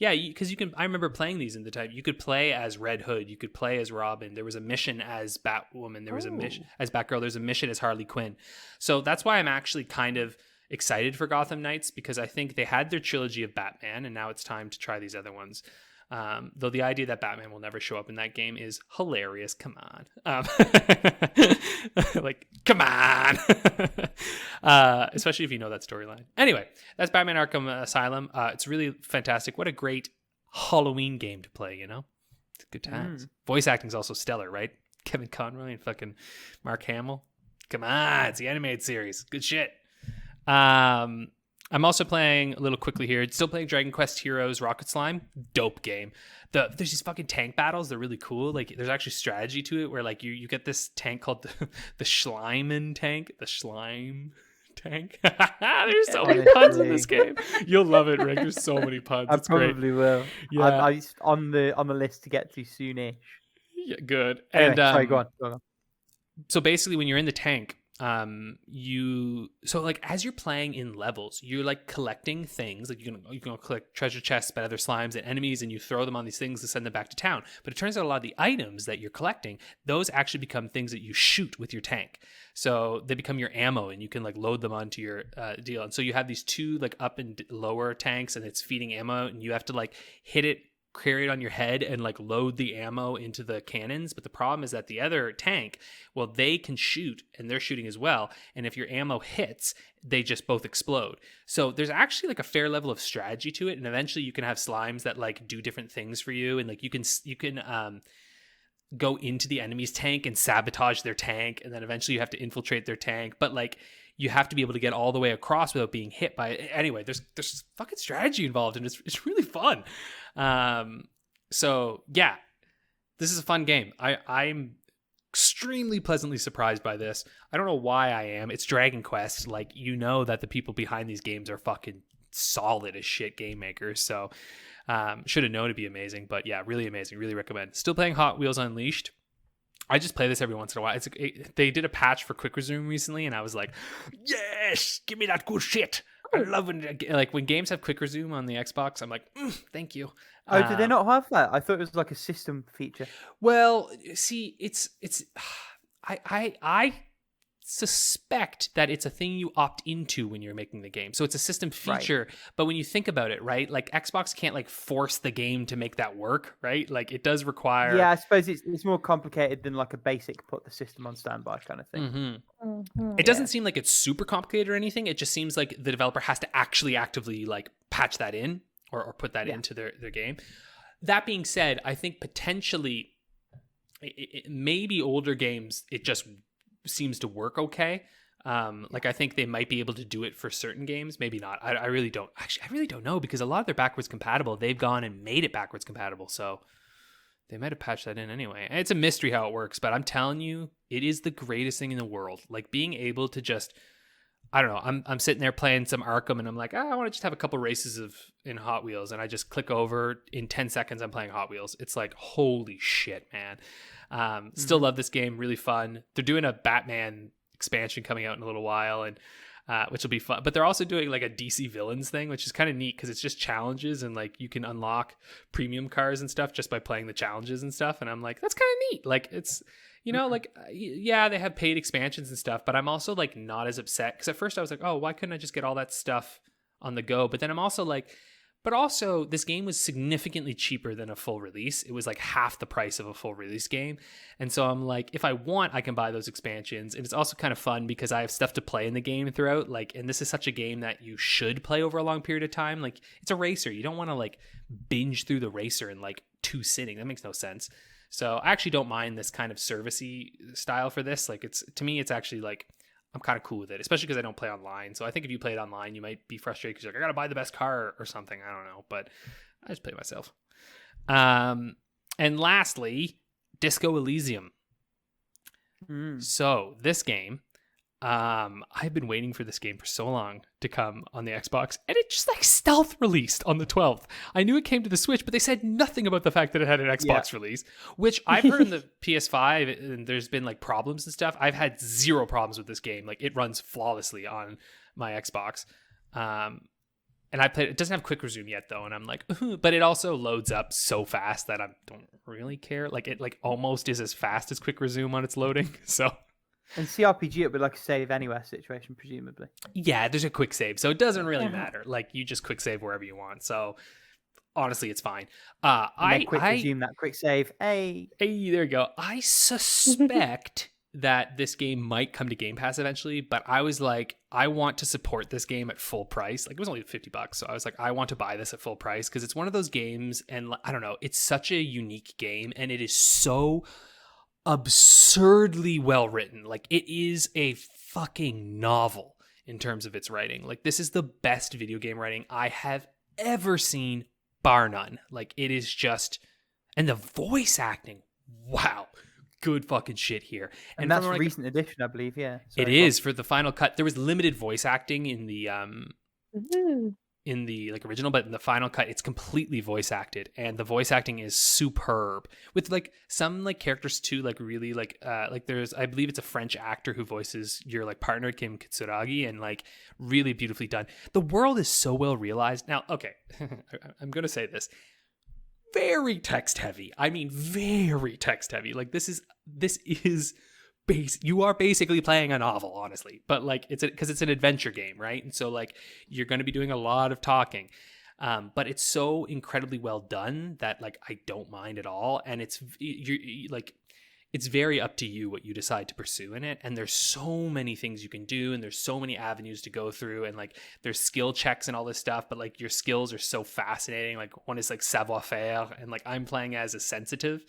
because you can. I remember playing these in the time. You could play as Red Hood. You could play as Robin. There was a mission as Batwoman. There was a mission as Batgirl. There's a mission as Harley Quinn. So that's why I'm actually kind of excited for Gotham Knights because I think they had their trilogy of Batman, and now it's time to try these other ones. Though the idea that Batman will never show up in that game is hilarious. Come on. Like, come on. Especially if you know that storyline. Anyway, that's Batman Arkham Asylum. It's really fantastic. What a great Halloween game to play, It's good times. Voice acting is also stellar, right? Kevin Conroy and fucking Mark Hamill. Come on. It's the animated series. Good shit. I'm also playing a little quickly here. Still playing Dragon Quest Heroes Rocket Slime. Dope game. There's these fucking tank battles. They're really cool. Like there's actually strategy to it where like you get this tank called the Schleimen tank. The Schleim tank. There's so many puns in this game. You'll love it, Rick. There's so many puns. I probably will. Yeah. I'm on the list to get to soonish. Yeah, good. Anyway, and sorry, go on. So basically when you're in the tank, as you're playing in levels, you're like collecting things, like you can collect treasure chests by other slimes and enemies, and you throw them on these things to send them back to town. But it turns out a lot of the items that you're collecting, those actually become things that you shoot with your tank. So they become your ammo, and you can like load them onto your deal. And so you have these two like up and lower tanks, and it's feeding ammo, and you have to like hit it carry it on your head and like load the ammo into the cannons. But the problem is that the other tank, well, they can shoot and they're shooting as well. And if your ammo hits, they just both explode. So there's actually like a fair level of strategy to it. And eventually you can have slimes that like do different things for you. And like you can go into the enemy's tank and sabotage their tank. And then eventually you have to infiltrate their tank. But like, you have to be able to get all the way across without being hit by it. Anyway, there's fucking strategy involved, and it's really fun. So yeah, this is a fun game. I'm extremely pleasantly surprised by this. I don't know why I am. It's Dragon Quest. Like, you know that the people behind these games are fucking solid as shit game makers. So should have known it'd be amazing. But yeah, really amazing. Really recommend. Still playing Hot Wheels Unleashed. I just play this every once in a while. They did a patch for Quick Resume recently, and I was like, yes, give me that good shit. I love when games have Quick Resume on the Xbox. I'm like, thank you. Oh, did they not have that? I thought it was like a system feature. Well, see, it's I suspect that it's a thing you opt into when you're making the game. So it's a system feature, right. But when you think about it, right, like Xbox can't like force the game to make that work, right? Like it does require... Yeah, I suppose it's more complicated than like a basic put the system on standby kind of thing. Mm-hmm. Mm-hmm. It doesn't seem like it's super complicated or anything. It just seems like the developer has to actually actively like patch that in or put that into their game. That being said, I think potentially maybe older games, it just seems to work okay. Like I think they might be able to do it for certain games, maybe not. I really don't. Actually, I really don't know, because a lot of their backwards compatible, they've gone and made it backwards compatible, so they might have patched that in anyway. And it's a mystery how it works, but I'm telling you, it is the greatest thing in the world. Like being able to just, I don't know, I'm sitting there playing some Arkham and I'm like, I want to just have a couple races in Hot Wheels, and I just click over, in 10 seconds I'm playing Hot Wheels. It's like, holy shit, man. Still love this game, really fun. They're doing a Batman expansion coming out in a little while, and which will be fun. But they're also doing like a DC Villains thing, which is kind of neat because it's just challenges, and like you can unlock premium cars and stuff just by playing the challenges and stuff. And I'm like, that's kind of neat. Like it's, you know, like yeah, they have paid expansions and stuff, but I'm also like not as upset, because at first I was like, oh, why couldn't I just get all that stuff on the go? But then I'm also like, but also, this game was significantly cheaper than a full release. It was like half the price of a full release game. And so I'm like, if I want, I can buy those expansions. And it's also kind of fun because I have stuff to play in the game throughout. Like, and this is such a game that you should play over a long period of time. Like, it's a racer. You don't want to like binge through the racer in like 2 sittings. That makes no sense. So I actually don't mind this kind of servicey style for this. Like, it's, to me, it's actually like, I'm kind of cool with it, especially because I don't play online. So I think if you play it online, you might be frustrated because you're like, I got to buy the best car or something. I don't know, but I just play myself. And lastly, Disco Elysium. So this game, I've been waiting for this game for so long to come on the Xbox, and it just like stealth released on the 12th. I knew it came to the Switch, but they said nothing about the fact that it had an Xbox release, which I've heard in the PS5, and there's been like problems and stuff. I've had zero problems with this game. Like it runs flawlessly on my Xbox. And I played, it doesn't have quick resume yet though, and I'm like, but it also loads up so fast that I don't really care. Like it like almost is as fast as quick resume on its loading. So. And CRPG, it'd be like a save anywhere situation, presumably. Yeah, there's a quick save, so it doesn't really matter. Like you just quick save wherever you want. So honestly, it's fine. I resume that quick save. Hey, there you go. I suspect that this game might come to Game Pass eventually, but I was like, I want to support this game at full price. Like it was only $50, so I was like, I want to buy this at full price because it's one of those games, and I don't know, it's such a unique game, and it is so absurdly well written. Like it is a fucking novel in terms of its writing. Like this is the best video game writing I have ever seen, bar none. Like it is just, and the voice acting, wow, good fucking shit here. And that's a recent edition, I believe. Yeah, it is for the final cut. There was limited voice acting in the in the like original, but in the final cut it's completely voice acted, and the voice acting is superb with like some like characters too, like really like there's, I believe it's a French actor who voices your like partner Kim Kitsuragi, and like really beautifully done. The world is so well realized. Now okay, I'm gonna say this, very text heavy. I mean very text heavy. Like this is you are basically playing a novel, honestly, but like it's because it's an adventure game, right? And so like you're going to be doing a lot of talking. But it's so incredibly well done that like I don't mind at all, and it's very up to you what you decide to pursue in it. And there's so many things you can do, and there's so many avenues to go through, and like there's skill checks and all this stuff, but like your skills are so fascinating. Like one is like savoir faire, and like I'm playing as a sensitive,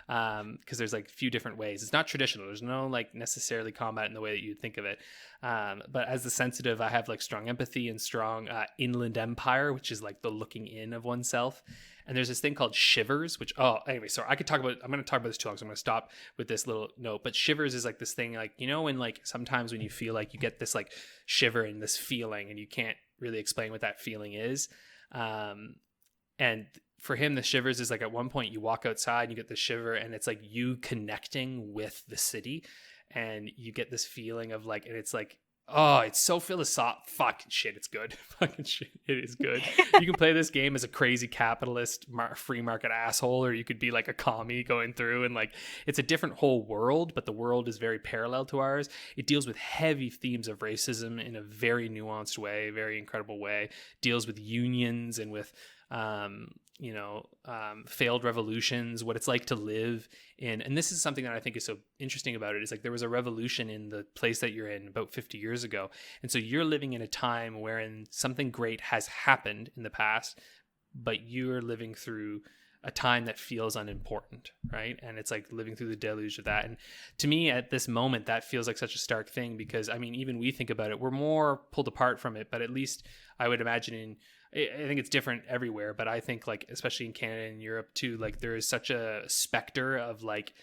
because there's like a few different ways. It's not traditional. There's no like necessarily combat in the way that you'd think of it. But as the sensitive, I have like strong empathy and strong inland empire, which is like the looking in of oneself. And there's this thing called shivers, which, anyway, sorry, I'm going to talk about this too long, so I'm going to stop with this little note. But shivers is like this thing, like, you know, when like sometimes when you feel like you get this like shiver and this feeling and you can't really explain what that feeling is. And for him, the shivers is like at one point you walk outside and you get the shiver, and it's like you connecting with the city, and you get this feeling of like, and it's like, oh, it's so philosophical. Fucking shit, it's good. Fucking shit, it is good. You can play this game as a crazy capitalist, free market asshole, or you could be like a commie going through, and like it's a different whole world, but the world is very parallel to ours. It deals with heavy themes of racism in a very nuanced way, very incredible way. Deals with unions and with failed revolutions, what it's like to live in. And this is something that I think is so interesting about it, is like there was a revolution in the place that you're in about 50 years ago. And so you're living in a time wherein something great has happened in the past, but you're living through a time that feels unimportant, right? And it's like living through the deluge of that. And to me at this moment, that feels like such a stark thing, because I mean, even we think about it, we're more pulled apart from it, but at least I would imagine I think it's different everywhere, but I think like, especially in Canada and Europe too, like there is such a specter of like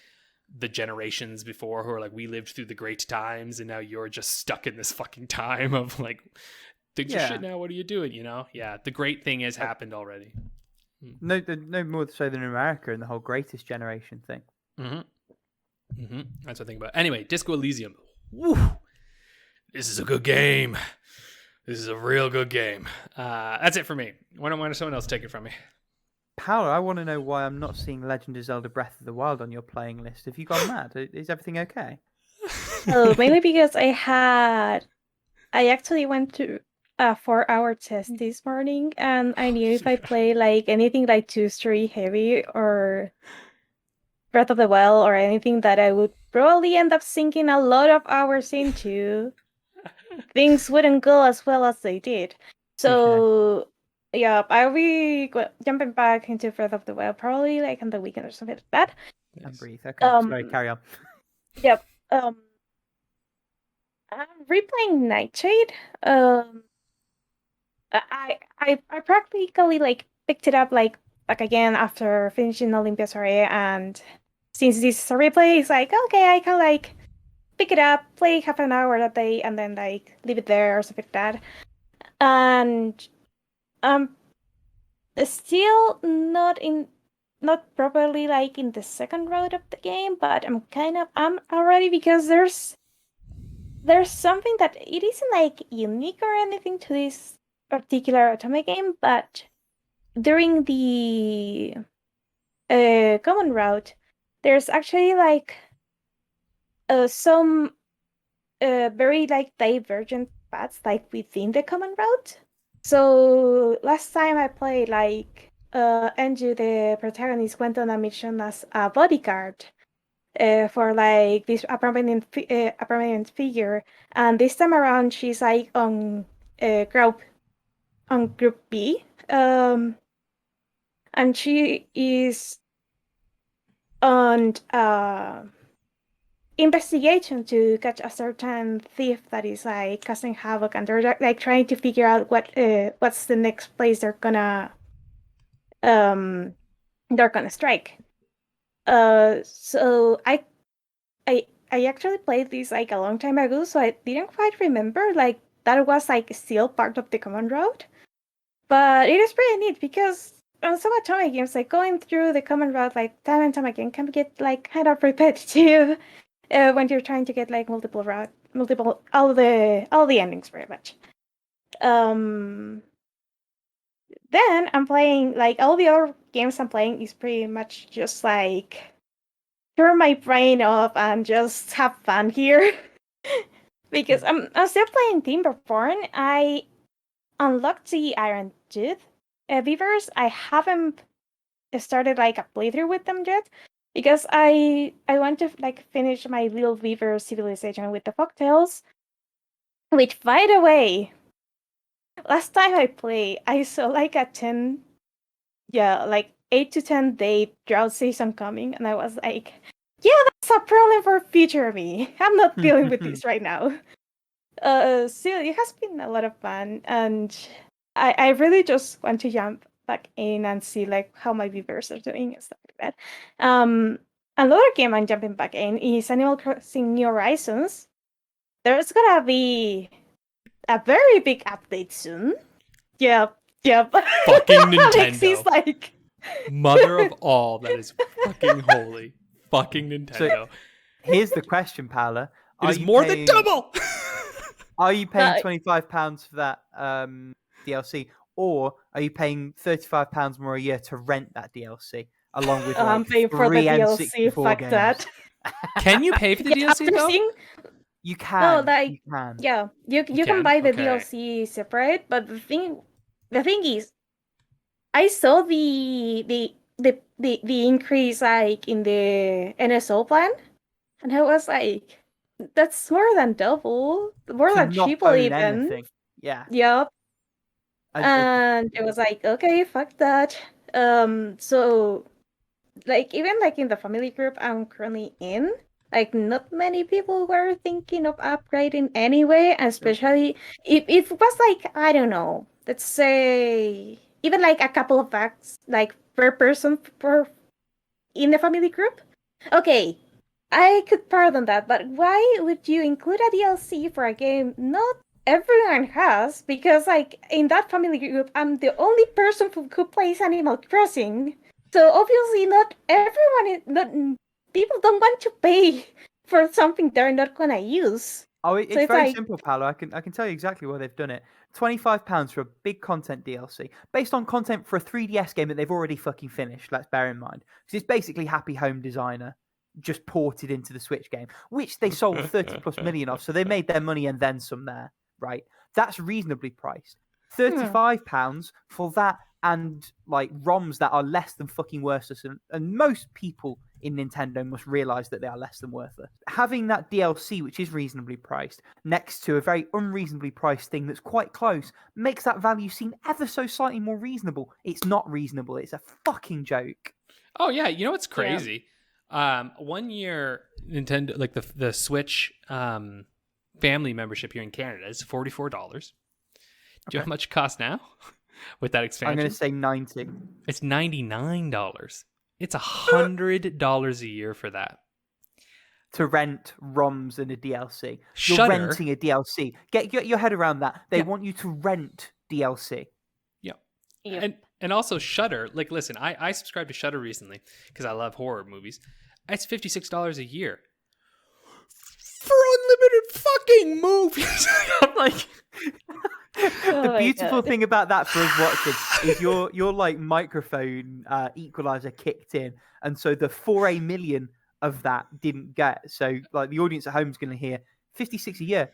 the generations before who are like, we lived through the great times and now you're just stuck in this fucking time of like, things are shit now, what are you doing, you know? Yeah, the great thing has happened already. No more so than America and the whole greatest generation thing. That's what I think about. Anyway, Disco Elysium. Woo! This is a good game. This is a real good game. That's it for me. Why don't someone else take it from me? Paolo, I want to know why I'm not seeing Legend of Zelda Breath of the Wild on your playing list. Have you gone mad? Is everything okay? Oh, mainly because I actually went to a 4-hour test this morning, and I knew if I play like anything like too story heavy or Breath of the Wild or anything that I would probably end up sinking a lot of hours into, things wouldn't go as well as they did. So yeah, I'll be jumping back into Breath of the Wild probably like on the weekend or something like that. Nice. And breathe. Okay, sorry, carry on. Yep. I'm replaying Nightshade. I practically like picked it up like back again after finishing Olympia Story, and since this is a replay, it's like okay, I can like pick it up, play half an hour a day, and then like leave it there or something like that. And still not properly like in the second road of the game, but I'm already, because there's something that it isn't like unique or anything to this particular Otome game, but during the common route, there's actually like some very like divergent paths like within the common route. So last time I played, like Enju, the protagonist, went on a mission as a bodyguard for like this a permanent figure, and this time around she's like on group B, and she is on investigation to catch a certain thief that is like causing havoc, and they're like trying to figure out what's the next place they're gonna strike. So I actually played this like a long time ago, so I didn't quite remember like that was like still part of the common road. But it is pretty neat because on some Otome games, like going through the common route like time and time again can get like kind of repetitive when you're trying to get like all the endings pretty much. Then I'm playing like all the other games I'm playing is pretty much just like turn my brain off and just have fun here. Because I'm still playing Timberborn. I unlocked the Iron Tooth, Beavers, I haven't started like a playthrough with them yet because I want to like finish my little beaver civilization with the folktales. Which, by the way, last time I played, I saw like a 10, like 8 to 10 day drought season coming, and I was like, yeah, that's a problem for future me. I'm not dealing with this right now. Still, it has been a lot of fun, and I really just want to jump back in and see like how my beavers are doing and stuff like that. Another game I'm jumping back in is Animal Crossing New Horizons. There's gonna be a very big update soon. Yep. Fucking Nintendo. Alexi's like mother of all that is fucking holy. Fucking Nintendo. So, here's the question, Paula. It is more than double! Are you paying £25 for that DLC, or are you paying £35 more a year to rent that DLC along with I'm paying for the DLC? Fuck games? that. Can you pay for the DLC though? You can. No, like you can. Yeah, you can buy the DLC separate, but the thing is, I saw the increase like in the NSO plan, and I was like, that's more than double, more than triple even. Anything. Yeah. Yep. And it was like, okay, fuck that. So like even like in the family group I'm currently in, like not many people were thinking of upgrading anyway, especially if it was like, I don't know, let's say even like a couple of bucks like per person per in the family group. Okay, I could pardon that, but why would you include a DLC for a game not everyone has? Because like in that family group I'm the only person who plays Animal Crossing. So obviously not everyone people don't want to pay for something they're not gonna use. Oh, it's very simple, Paolo. I can tell you exactly why they've done it. £25 for a big content DLC, based on content for a 3DS game that they've already fucking finished, let's bear in mind. Because it's basically Happy Home Designer, just ported into the Switch game, which they sold 30 plus million of, so they made their money and then some there, right? That's reasonably priced. £35 for that and like ROMs that are less than fucking worthless, and most people in Nintendo must realize that they are less than worthless. Having that DLC, which is reasonably priced, next to a very unreasonably priced thing that's quite close, makes that value seem ever so slightly more reasonable. It's not reasonable. It's a fucking joke. Oh yeah, you know what's crazy? Yeah. 1 year Nintendo, like the Switch family membership here in Canada is $44. Do you know how much it costs now? With that expansion, I'm going to say 90. It's $99. It's $100 a year for that. To rent ROMs and a DLC. You're renting a DLC. Get your head around that. They want you to rent DLC. Yeah. And also Shudder. Like, listen, I subscribed to Shudder recently because I love horror movies. It's $56 a year for unlimited fucking movies. I'm like... The beautiful thing about that for us watching is your like microphone equalizer kicked in, and so the 4A million of that didn't get. So like the audience at home is going to hear 56 a year.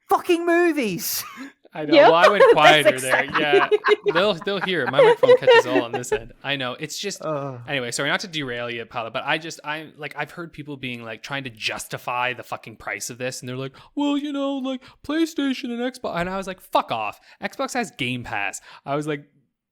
Fucking movies. I know. Yep. Well, I went quieter there. Yeah, they'll hear it. My microphone catches all on this end. I know. It's just anyway. Sorry, not to derail you, Paula, but I've heard people being like trying to justify the fucking price of this, and they're like, well, you know, like PlayStation and Xbox, and I was like, fuck off. Xbox has Game Pass. I was like,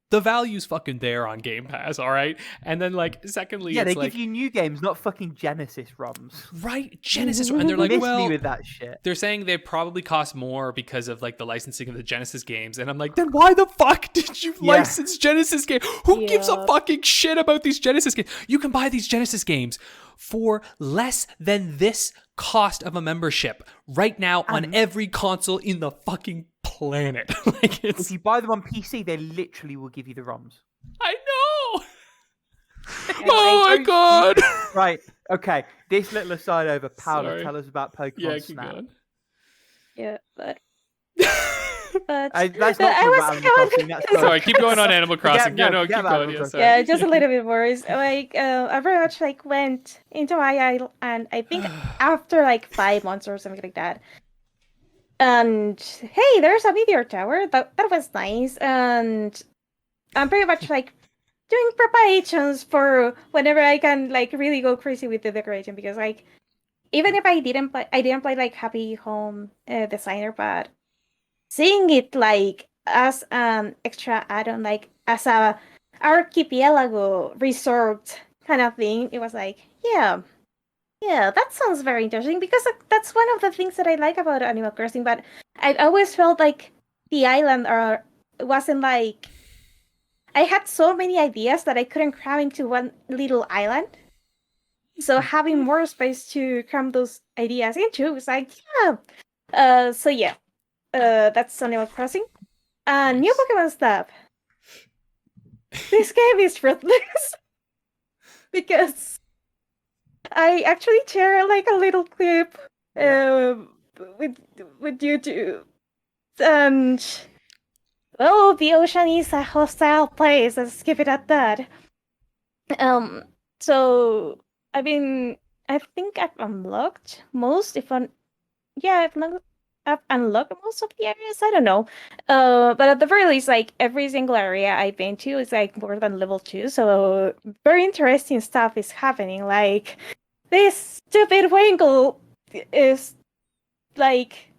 the value's fucking there on Game Pass, all right? And then, like, secondly, they give you new games, not fucking Genesis ROMs. Right, Genesis. And they're like, well, me with that shit. They're saying they probably cost more because of, like, the licensing of the Genesis games. And I'm like, then why the fuck did you license Genesis games? Who gives a fucking shit about these Genesis games? You can buy these Genesis games for less than this cost of a membership right now on every console in the fucking planet. Like, if you buy them on PC, they literally will give you the ROMs. I know. Oh my god. Right. Okay. This little aside over. Paula, tell us about Pokemon Snap. Going. Yeah, but that's not Animal Crossing. Sorry, keep going on Animal Crossing. Keep going. Yeah, just a little bit more. Like, I very much like went into my island, and I think after like 5 months or something like that. And hey, there's a meteor tower. That was nice. And I'm pretty much like doing preparations for whenever I can like really go crazy with the decoration because like even if I didn't play like Happy Home Designer, but seeing it like as an extra add-on, like as a archipelago resort kind of thing, it was like, yeah, that sounds very interesting because that's one of the things that I like about Animal Crossing. But I always felt like the island or wasn't like I had so many ideas that I couldn't cram into one little island. So having more space to cram those ideas into was like, yeah. So yeah, that's Animal Crossing. New Nice. Pokemon stuff. This game is ruthless because I actually share like a little clip with YouTube, and well, the ocean is a hostile place. Let's keep it at that. So I mean, I think I've unlocked most, if on, yeah, I've unlocked most of the areas. I don't know. But at the very least, like every single area I've been to is like more than level 2. So very interesting stuff is happening. Like this stupid Wingle is like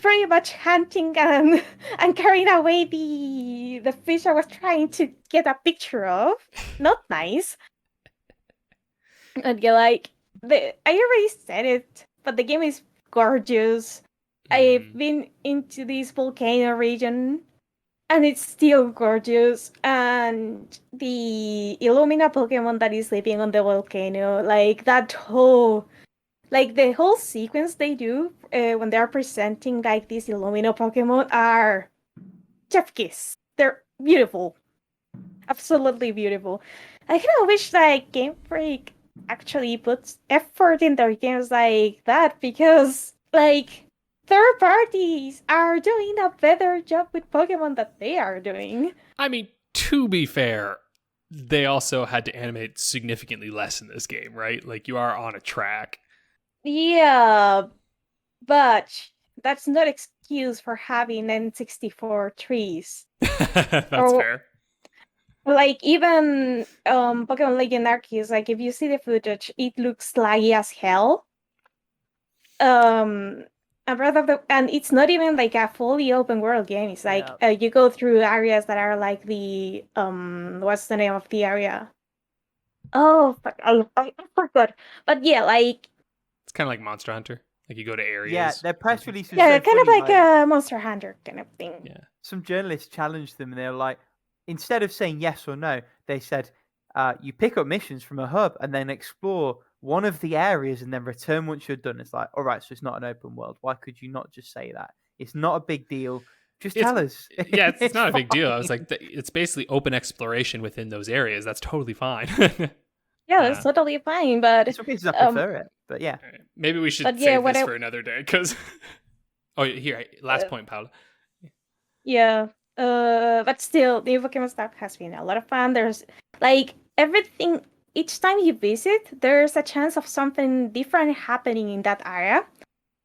pretty much hunting and carrying away the fish I was trying to get a picture of. Not nice. And you're like, I already said it, but the game is gorgeous. I've been into this volcano region, and it's still gorgeous. And the Illumina Pokemon that is living on the volcano, like that whole, like the whole sequence they do when they're presenting like these Illumina Pokemon are chef kiss. They're beautiful, absolutely beautiful. I kind of wish like Game Freak actually puts effort in their games like that because like third parties are doing a better job with Pokemon that they are doing. I mean, to be fair, they also had to animate significantly less in this game, right? Like, you are on a track. Yeah, but that's not excuse for having N64 trees. That's fair. Like even Pokemon Legend Arceus, like if you see the footage, it looks laggy as hell. And it's not even like a fully open world game. It's like you go through areas that are like the what's the name of the area? Oh, I forgot. But yeah, like it's kind of like Monster Hunter. Like you go to areas. Yeah, their press release was yeah, so kind funny, of like a Monster Hunter kind of thing. Yeah. Some journalists challenged them, and they were like, instead of saying yes or no, they said, you pick up missions from a hub and then explore one of the areas and then return once you're done. It's like, all right, so it's not an open world. Why could you not just say that? It's not a big deal. Just tell us. Yeah, it's not a big deal. I was like, it's basically open exploration within those areas. That's totally fine. Yeah, that's totally fine. But in some cases, I prefer it. But yeah, maybe we should save this for another day. Because here, last point, Paula. Yeah, but still, the Pokemon stuff has been a lot of fun. There's like everything. Each time you visit, there's a chance of something different happening in that area,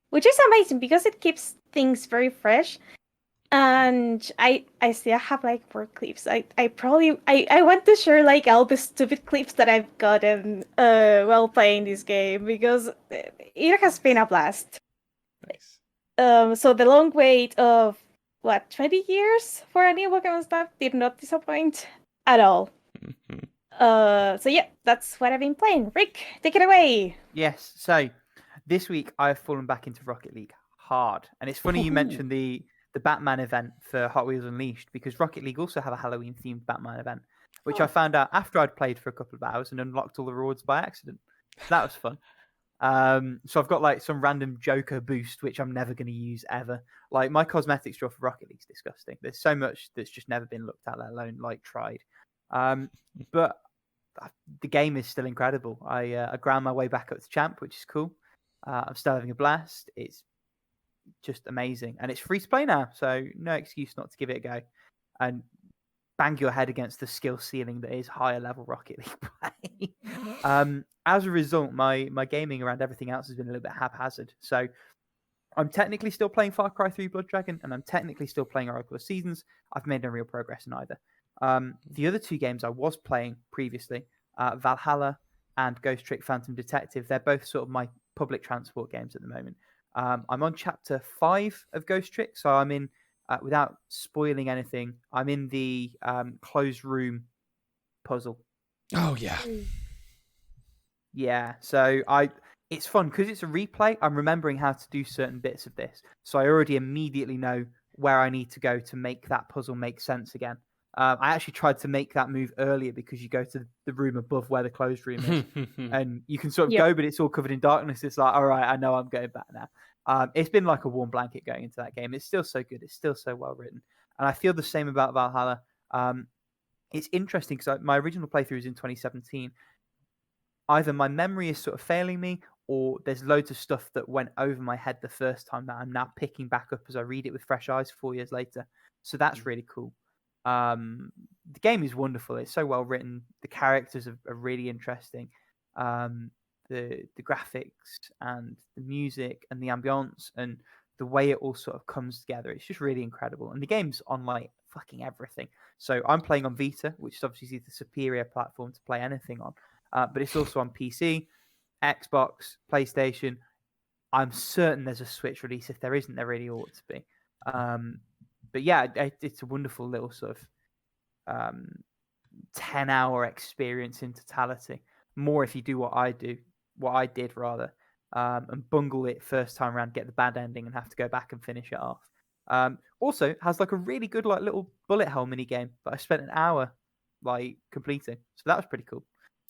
which is amazing because it keeps things very fresh. And I still have like 4 clips. I want to share like all the stupid clips that I've gotten while playing this game because it has been a blast. Nice. So the long wait of 20 years for a new Pokemon stuff did not disappoint at all. So yeah, that's what I've been playing. Rick, take it away. Yes. So this week I've fallen back into Rocket League hard, and it's funny you mentioned the Batman event for Hot Wheels Unleashed because Rocket League also have a Halloween themed Batman event, which I found out after I'd played for a couple of hours and unlocked all the rewards by accident. So that was fun. So I've got like some random Joker boost, which I'm never going to use ever. Like my cosmetics draw for Rocket League's disgusting. There's so much that's just never been looked at, let alone like tried. But the game is still incredible. I ground my way back up to champ, which is cool. I'm still having a blast. It's just amazing, and it's free to play now, so no excuse not to give it a go and bang your head against the skill ceiling that is higher level Rocket League play. As a result, my gaming around everything else has been a little bit haphazard. So I'm technically still playing Far Cry 3 Blood Dragon, and I'm technically still playing Oracle of Seasons. I've made no real progress in either. The other two games I was playing previously, Valhalla and Ghost Trick Phantom Detective, they're both sort of my public transport games at the moment. I'm on chapter 5 of Ghost Trick, so I'm in, without spoiling anything, I'm in the closed room puzzle. Oh, yeah. Yeah, so it's fun because it's a replay. I'm remembering how to do certain bits of this, so I already immediately know where I need to go to make that puzzle make sense again. I actually tried to make that move earlier because you go to the room above where the closed room is, and you can sort of go, but it's all covered in darkness. It's like, all right, I know I'm going back now. It's been like a warm blanket going into that game. It's still so good. It's still so well written, and I feel the same about Valhalla. It's interesting because my original playthrough was in 2017. Either my memory is sort of failing me, or there's loads of stuff that went over my head the first time that I'm now picking back up as I read it with fresh eyes 4 years later. So that's really cool. The game is wonderful. It's so well written. The characters are really interesting. The graphics and the music and the ambience and the way it all sort of comes together, it's just really incredible. And the game's on like fucking everything. So I'm playing on Vita, which is obviously the superior platform to play anything on. But it's also on PC, Xbox, PlayStation. I'm certain there's a Switch release. If there isn't, there really ought to be. But yeah, it's a wonderful little sort of 10-hour experience in totality. More if you do what I did rather, and bungle it first time around, get the bad ending, and have to go back and finish it off. Also has like a really good like little bullet hell mini game that I spent an hour like completing. So that was pretty cool.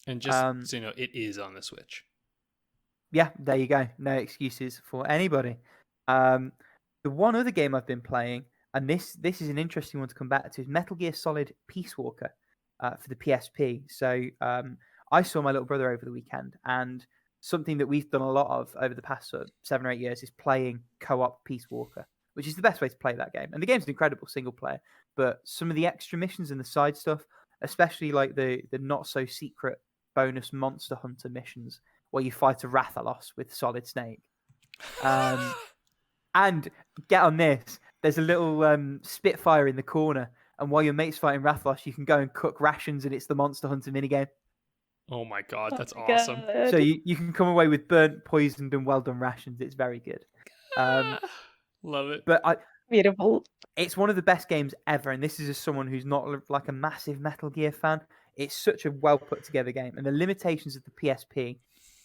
And just so you know, it is on the Switch. Yeah, there you go. No excuses for anybody. The one other game I've been playing, and this is an interesting one to come back to, is Metal Gear Solid Peace Walker for the PSP. So I saw my little brother over the weekend, and something that we've done a lot of over the past sort of 7 or 8 years is playing co-op Peace Walker, which is the best way to play that game. And the game's an incredible single player, but some of the extra missions and the side stuff, especially like the not so secret bonus Monster Hunter missions where you fight a Rathalos with Solid Snake. And get on this, there's a little Spitfire in the corner, and while your mate's fighting Rathalos, you can go and cook rations, and it's the Monster Hunter minigame. Oh my god, that's awesome. So you can come away with burnt, poisoned, and well done rations. It's very good. Love it. But Beautiful. It's one of the best games ever, and this is as someone who's not like a massive Metal Gear fan. It's such a well put together game, and the limitations of the PSP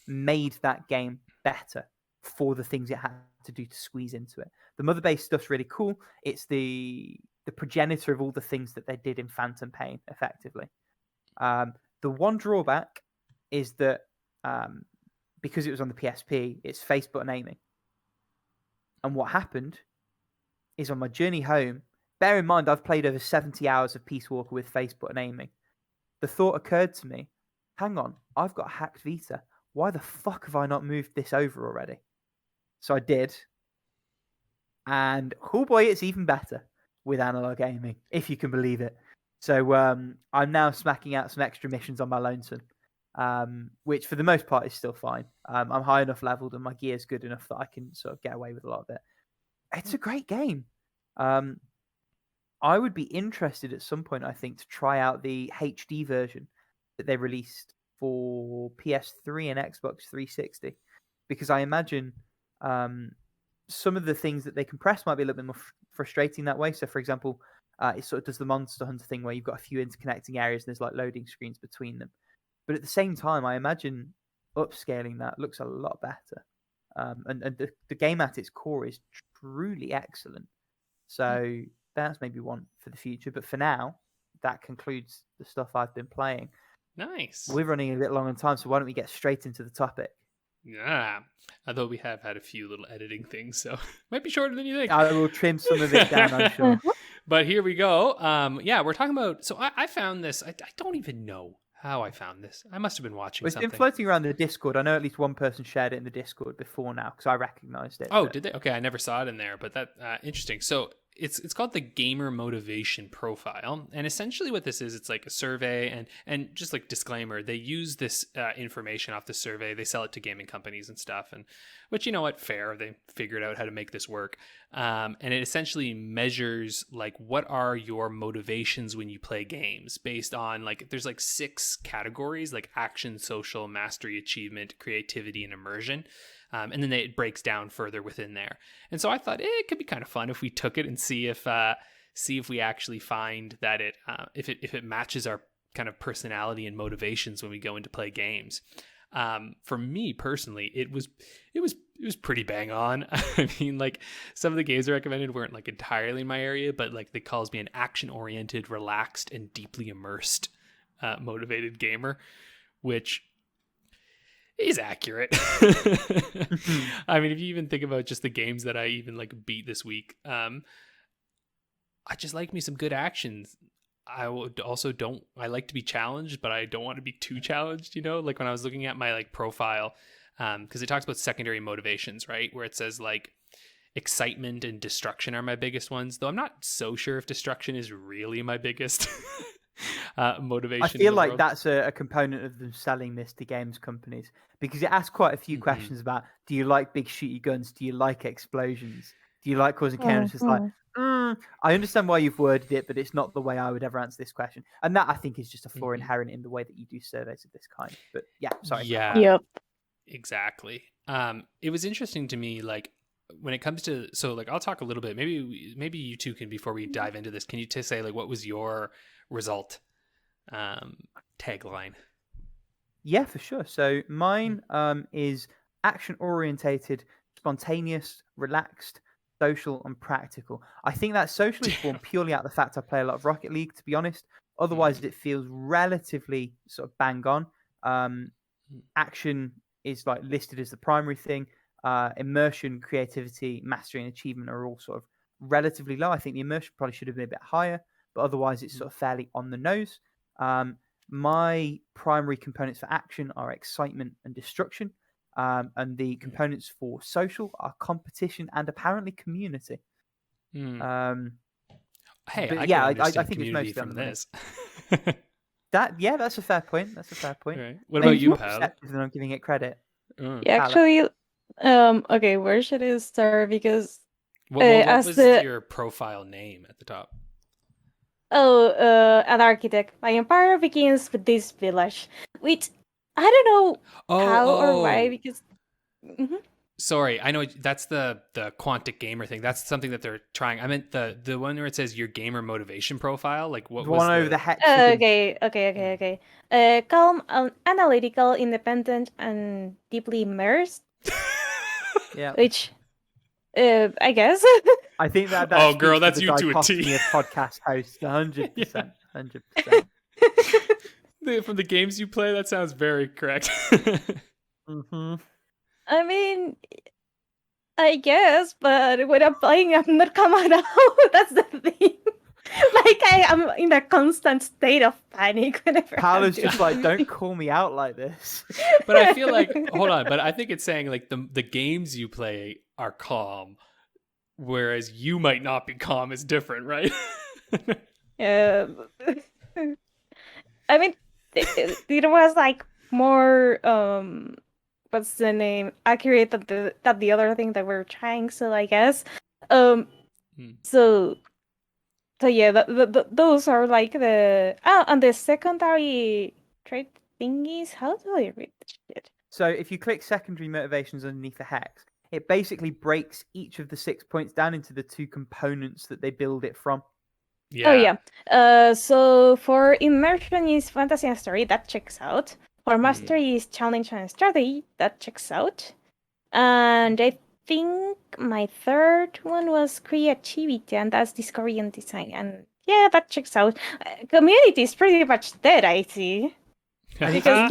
made that game better for the things it had to do to squeeze into it. The mother-based stuff's really cool. It's the progenitor of all the things that they did in Phantom Pain, effectively. The one drawback is that because it was on the PSP, it's face button aiming. And what happened is on my journey home, bear in mind I've played over 70 hours of Peace Walker with face button aiming. The thought occurred to me, hang on, I've got a hacked Vita. Why the fuck have I not moved this over already? So I did. And oh boy, it's even better with analog aiming, if you can believe it. So I'm now smacking out some extra missions on my lonesome, which for the most part is still fine. I'm high enough leveled and my gear's good enough that I can sort of get away with a lot of it. It's a great game. I would be interested at some point, I think, to try out the HD version that they released for PS3 and Xbox 360, because I imagine some of the things that they compress might be a little bit more frustrating that way. So, for example, it sort of does the Monster Hunter thing where you've got a few interconnecting areas and there's like loading screens between them. But at the same time, I imagine upscaling that looks a lot better. And the game at its core is truly excellent. So that's maybe one for the future. But for now, that concludes the stuff I've been playing. Nice. We're running a bit long on time, so why don't we get straight into the topic? Yeah. Although we have had a few little editing things, so might be shorter than you think. I will trim some of it down, I'm sure. But here we go. Yeah, we're talking about... So I found this. I don't even know how I found this. I must have been watching something. It's been floating around the Discord. I know at least one person shared it in the Discord before now, because I recognized it. Oh, did they? Okay, I never saw it in there, but that interesting. So it's called the Gamer Motivation Profile, and essentially what this is, it's like a survey, and just like disclaimer, they use this information off the survey, they sell it to gaming companies and stuff, and which, you know what, fair, they figured out how to make this work, and it essentially measures like what are your motivations when you play games based on like there's like 6 categories, like action, social, mastery, achievement, creativity, and immersion. And then it breaks down further within there. And so I thought it could be kind of fun if we took it and see if we actually find that if it matches our kind of personality and motivations when we go into play games. For me personally, it was pretty bang on. I mean, like some of the games I recommended weren't like entirely in my area, but like they calls me an action-oriented, relaxed, and deeply immersed motivated gamer, which is accurate. I mean, if you even think about just the games that I even like beat this week, I just like me some good actions. I like to be challenged, but I don't want to be too challenged, you know? Like when I was looking at my like profile, because it talks about secondary motivations, right? Where it says like excitement and destruction are my biggest ones, though I'm not so sure if destruction is really my biggest motivation. I feel like that's a component of them selling this to games companies, because it asks quite a few questions about, do you like big shooty guns? Do you like explosions? Do you like causing chaos? It's like, I understand why you've worded it, but it's not the way I would ever answer this question. And that, I think, is just a flaw inherent in the way that you do surveys of this kind. But yeah, sorry. Yeah. Yep. Exactly. It was interesting to me, like, when it comes to, so like I'll talk a little bit, maybe you two can, before we dive into this, can you say like what was your result tagline? Yeah, for sure. So mine is action orientated, spontaneous, relaxed, social, and practical. I think that social is born purely out of the fact I play a lot of Rocket League, to be honest. Otherwise it feels relatively sort of bang on. Action is like listed as the primary thing. Immersion, creativity, mastery, and achievement are all sort of relatively low. I think the immersion probably should have been a bit higher, but otherwise it's sort of fairly on the nose. My primary components for action are excitement and destruction, and the components for social are competition and apparently community. Hey, I think it's mostly from this. That's a fair point. Right. What about you, Pal? Than I'm giving it credit. Yeah, actually, okay, where should I start? Because what was your profile name at the top? An architect. My empire begins with this village, which I don't know how or why, because. Sorry, I know that's the Quantic Gamer thing. That's something that they're trying. I meant the one where it says your gamer motivation profile. Like what was one over the hex? Okay. Calm, analytical, independent, and deeply immersed. Yeah. Which, I guess. I think that. Oh, girl, that's you to a T. Podcast host, 100%, 100%. From the games you play, that sounds very correct. I mean, I guess, but when I'm playing, I'm not coming out. That's the thing. Like, I am in a constant state of panic whenever. Paolo's just like, don't call me out like this. But I feel like, hold on, but I think it's saying like the games you play are calm, whereas you might not be calm is different, right? Yeah. I mean, it was like more what's the name, accurate than the other thing that we're trying. So I guess so yeah, those are like the and the secondary trait thingies. How do I read this shit? So if you click secondary motivations underneath the hex, it basically breaks each of the 6 points down into the 2 components that they build it from. Yeah. Oh yeah. So for immersion is fantasy and story, that checks out. For mastery is challenge and strategy, that checks out. And I think my third one was creativity, and that's discovery and design. And yeah, that checks out. Community is pretty much dead, I see. Because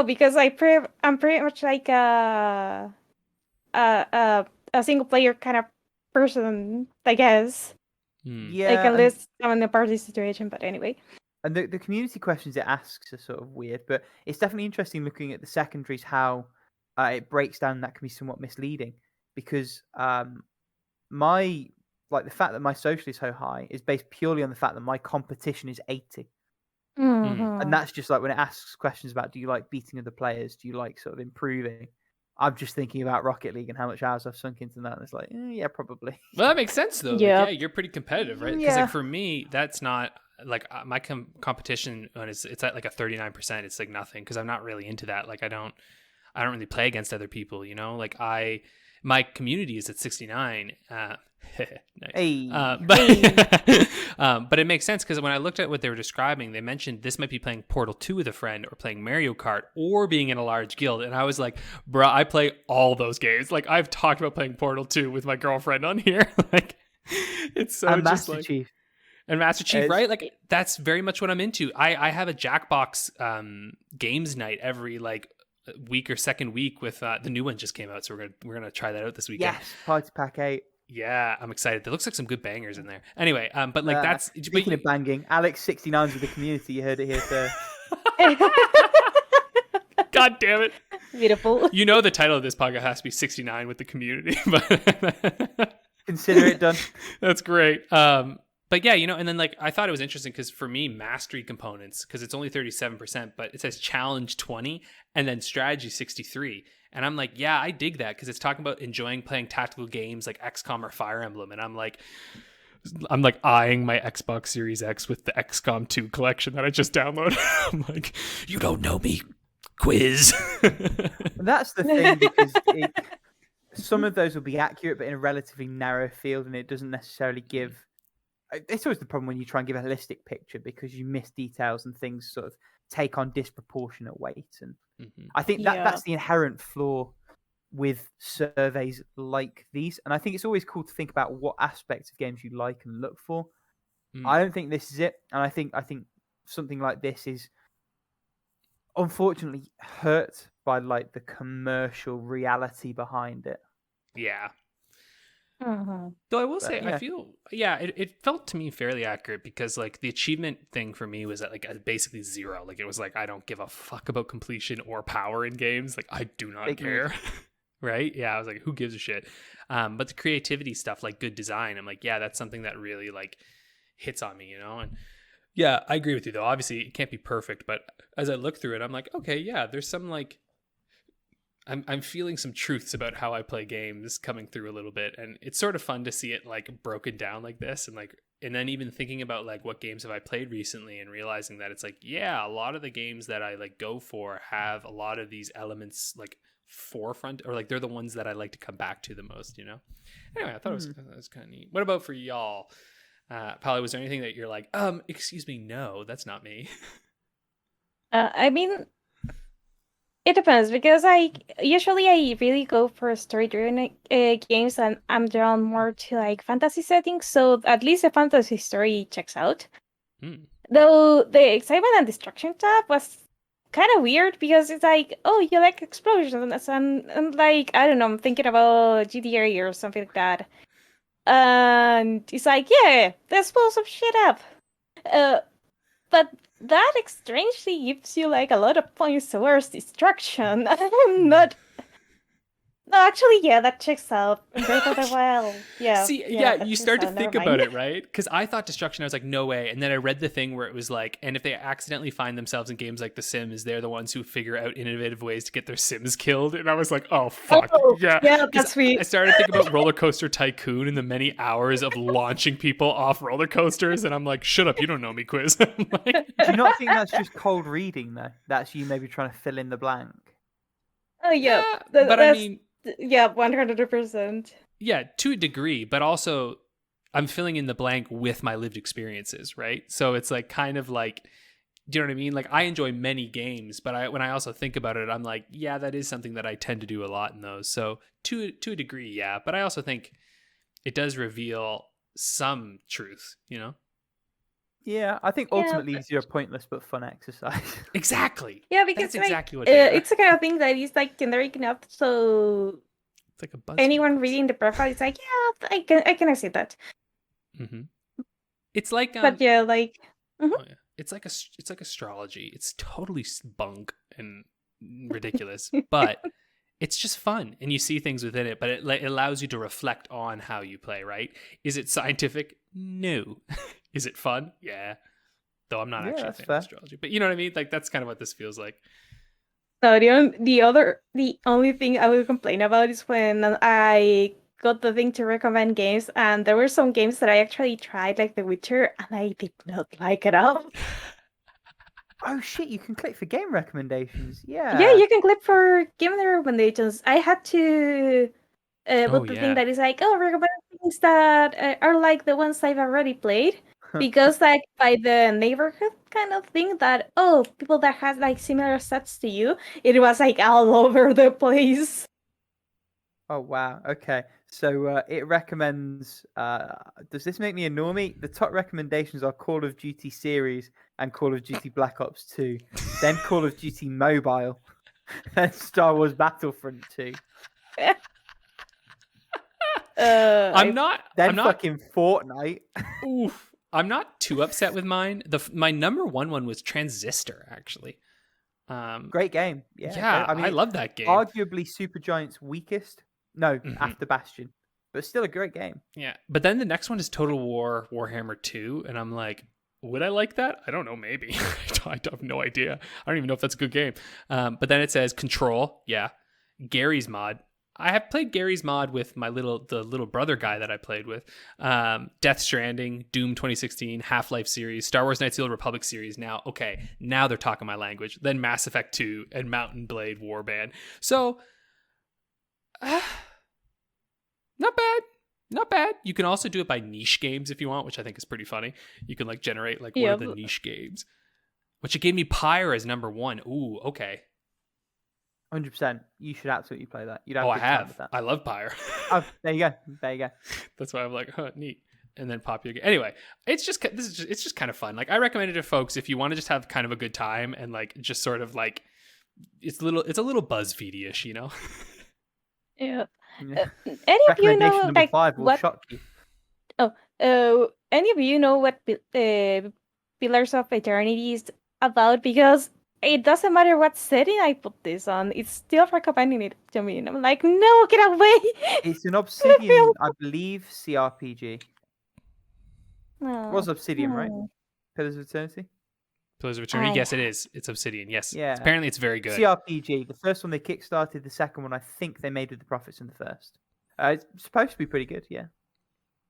because I'm pretty much like a single player kind of person, I guess. Yeah, I can list some in the party situation, but anyway. And the community questions it asks are sort of weird, but it's definitely interesting looking at the secondaries, how it breaks down. That can be somewhat misleading, because my the fact that my social is so high is based purely on the fact that my competition is 80. And that's just like when it asks questions about, do you like beating other players? Do you like sort of improving? I'm just thinking about Rocket League and how much hours I've sunk into that. And it's like, yeah, probably. Well, that makes sense though. Yeah. Like, yeah, you're pretty competitive, right? Because Yeah. like for me, that's not like my competition when it's at like a 39%. It's like nothing because I'm not really into that. Like I don't really play against other people, you know. Like my community is at 69. Nice. Hey. But it makes sense because when I looked at what they were describing, they mentioned this might be playing Portal 2 with a friend or playing Mario Kart or being in a large guild. And I was like, bruh, I play all those games. Like I've talked about playing Portal 2 with my girlfriend on here. Like it's so and just Master like... Chief. And Master Chief, right? Like that's very much what I'm into. I have a Jackbox games night every like week or second week with the new one just came out, so we're gonna try that out this weekend. Yes, Party Pack 8. Yeah, I'm excited. There looks like some good bangers in there. Anyway, but like that's speaking of banging, Alex 69's with the community. You heard it here first. God damn it! Beautiful. You know the title of this podcast has to be 69 with the community, but Consider it done. That's great. But yeah, you know, and then like I thought it was interesting because for me, mastery components, because it's only 37%, but it says challenge 20 and then strategy 63. And I'm like, yeah, I dig that because it's talking about enjoying playing tactical games like XCOM or Fire Emblem. And I'm like eyeing my Xbox Series X with the XCOM 2 collection that I just downloaded. I'm like, you don't know me, quiz. That's the thing, because some of those will be accurate, but in a relatively narrow field, and it doesn't necessarily give. It's always the problem when you try and give a holistic picture because you miss details and things sort of take on disproportionate weight. And I think that's the inherent flaw with surveys like these. And I think it's always cool to think about what aspects of games you like and look for. I don't think this is it. And I think something like this is unfortunately hurt by like the commercial reality behind it. Yeah. Mm-hmm. Though I will say, yeah. I feel, it felt to me fairly accurate because like the achievement thing for me was at like basically 0. Like it was like, I don't give a fuck about completion or power in games. Like I do not care. Right? Yeah. I was like, who gives a shit? But the creativity stuff, like good design, I'm like, yeah, that's something that really like hits on me, you know? And yeah, I agree with you though. Obviously it can't be perfect, but as I look through it, I'm like, okay, yeah, there's some like, I'm feeling some truths about how I play games coming through a little bit, and it's sort of fun to see it like broken down like this, and then even thinking about like what games have I played recently and realizing that it's like, yeah, a lot of the games that I like go for have a lot of these elements like forefront, or like they're the ones that I like to come back to the most, you know? Anyway, I thought it was kind of neat. What about for y'all? Polly, was there anything that you're like, excuse me, no, that's not me? I mean, it depends because I really go for story-driven games, and I'm drawn more to like fantasy settings. So at least the fantasy story checks out. Though the excitement and destruction tab was kind of weird because it's like, oh, you like explosions, and like I don't know, I'm thinking about GTA or something like that, and it's like, yeah, let's blow some shit up. But that strangely gives you like a lot of points towards destruction. I'm not. No, actually, yeah, that checks out. Breath of the Wild, yeah. See, yeah, you start to think about it, right? Because I thought destruction, I was like, no way. And then I read the thing where it was like, and if they accidentally find themselves in games like The Sims, they're the ones who figure out innovative ways to get their Sims killed. And I was like, oh, fuck. Yeah, that's sweet. I started thinking about Roller Coaster Tycoon and the many hours of launching people off roller coasters. And I'm like, shut up, you don't know me, quiz. Like, do you not think that's just cold reading, though? That's you maybe trying to fill in the blank. Oh, yeah. But I mean... Yeah, 100%. Yeah, to a degree, but also I'm filling in the blank with my lived experiences, right? So it's like kind of like, do you know what I mean? Like I enjoy many games, but when I also think about it, I'm like, yeah, that is something that I tend to do a lot in those. So to a degree, yeah, but I also think it does reveal some truth, you know? Yeah, I think ultimately these are a pointless but fun exercise. Exactly. Yeah, because that's exactly what they are. It's the kind of thing that is like generic enough, so it's like a buzz. Anyone reading the profile is like, yeah, I can accept that. Mm-hmm. It's like, but yeah, like, oh, yeah. It's like astrology. It's totally bunk and ridiculous, but it's just fun, and you see things within it, but it allows you to reflect on how you play, right? Is it scientific? No. Is it fun? Yeah. Though I'm not Yeah, actually a that's fan fair. of astrology. But you know what I mean? Like, that's kind of what this feels like. No, the only thing I will complain about is when I got the thing to recommend games, and there were some games that I actually tried, like The Witcher, and I did not like it at all. Oh shit! You can click for game recommendations. Yeah, Yeah. you can click for game recommendations. I had to Oh, put the thing yeah. that is like, oh, recommend things that are like the ones I've already played. Because like by the neighborhood kind of thing that, oh, people that had like similar sets to you, it was like all over the place. Oh wow. Okay. So it recommends. Does this make me a normie? The top recommendations are Call of Duty series and Call of Duty Black Ops 2, then Call of Duty Mobile, then Star Wars Battlefront 2, I'm not. then I'm not. fucking Fortnite. Oof. I'm not too upset with mine. My number one was Transistor, actually. Great game. Yeah. I love that game. Arguably Supergiant's weakest. No, Mhm. after Bastion, but still a great game. Yeah, but then the next one is Total War Warhammer 2, and I'm like, would I like that? I don't know, maybe. I have no idea. I don't even know if that's a good game. But then it says Control, yeah. Gary's Mod. I have played Gary's Mod with the little brother guy that I played with. Death Stranding, Doom 2016, Half-Life series, Star Wars Knights of the Old Republic series. Now they're talking my language. Then Mass Effect 2 and Mountain Blade Warband. So, not bad. You can also do it by niche games if you want, which I think is pretty funny. You can like generate like what are the niche games, which it gave me Pyre as number 1. Ooh, okay. 100%. You should absolutely play that. You'd have Oh, a I good time have. with that. I love Pyre. Oh, there you go. That's why I'm like, huh, neat. And then pop you again. Anyway, it's just kind of fun. Like I recommend it to folks if you want to just have kind of a good time and like just sort of like it's a little BuzzFeedy-ish, you know. Yeah. Yeah. Any of you know Recommendation number like 5 will what? shock you. Any of you know what Pillars of Eternity is about? Because it doesn't matter what setting I put this on, it's still recommending it to me, and I'm like, no, get away! It's an Obsidian, I believe, CRPG. It was Oh, Obsidian, right? Pillars of Eternity? Pillars of Eternity. Yes, it is. It's Obsidian. Yes. Yeah. Apparently, it's very good. CRPG. The first one they kickstarted. The second one, I think they made with the profits in the first. It's supposed to be pretty good. Yeah.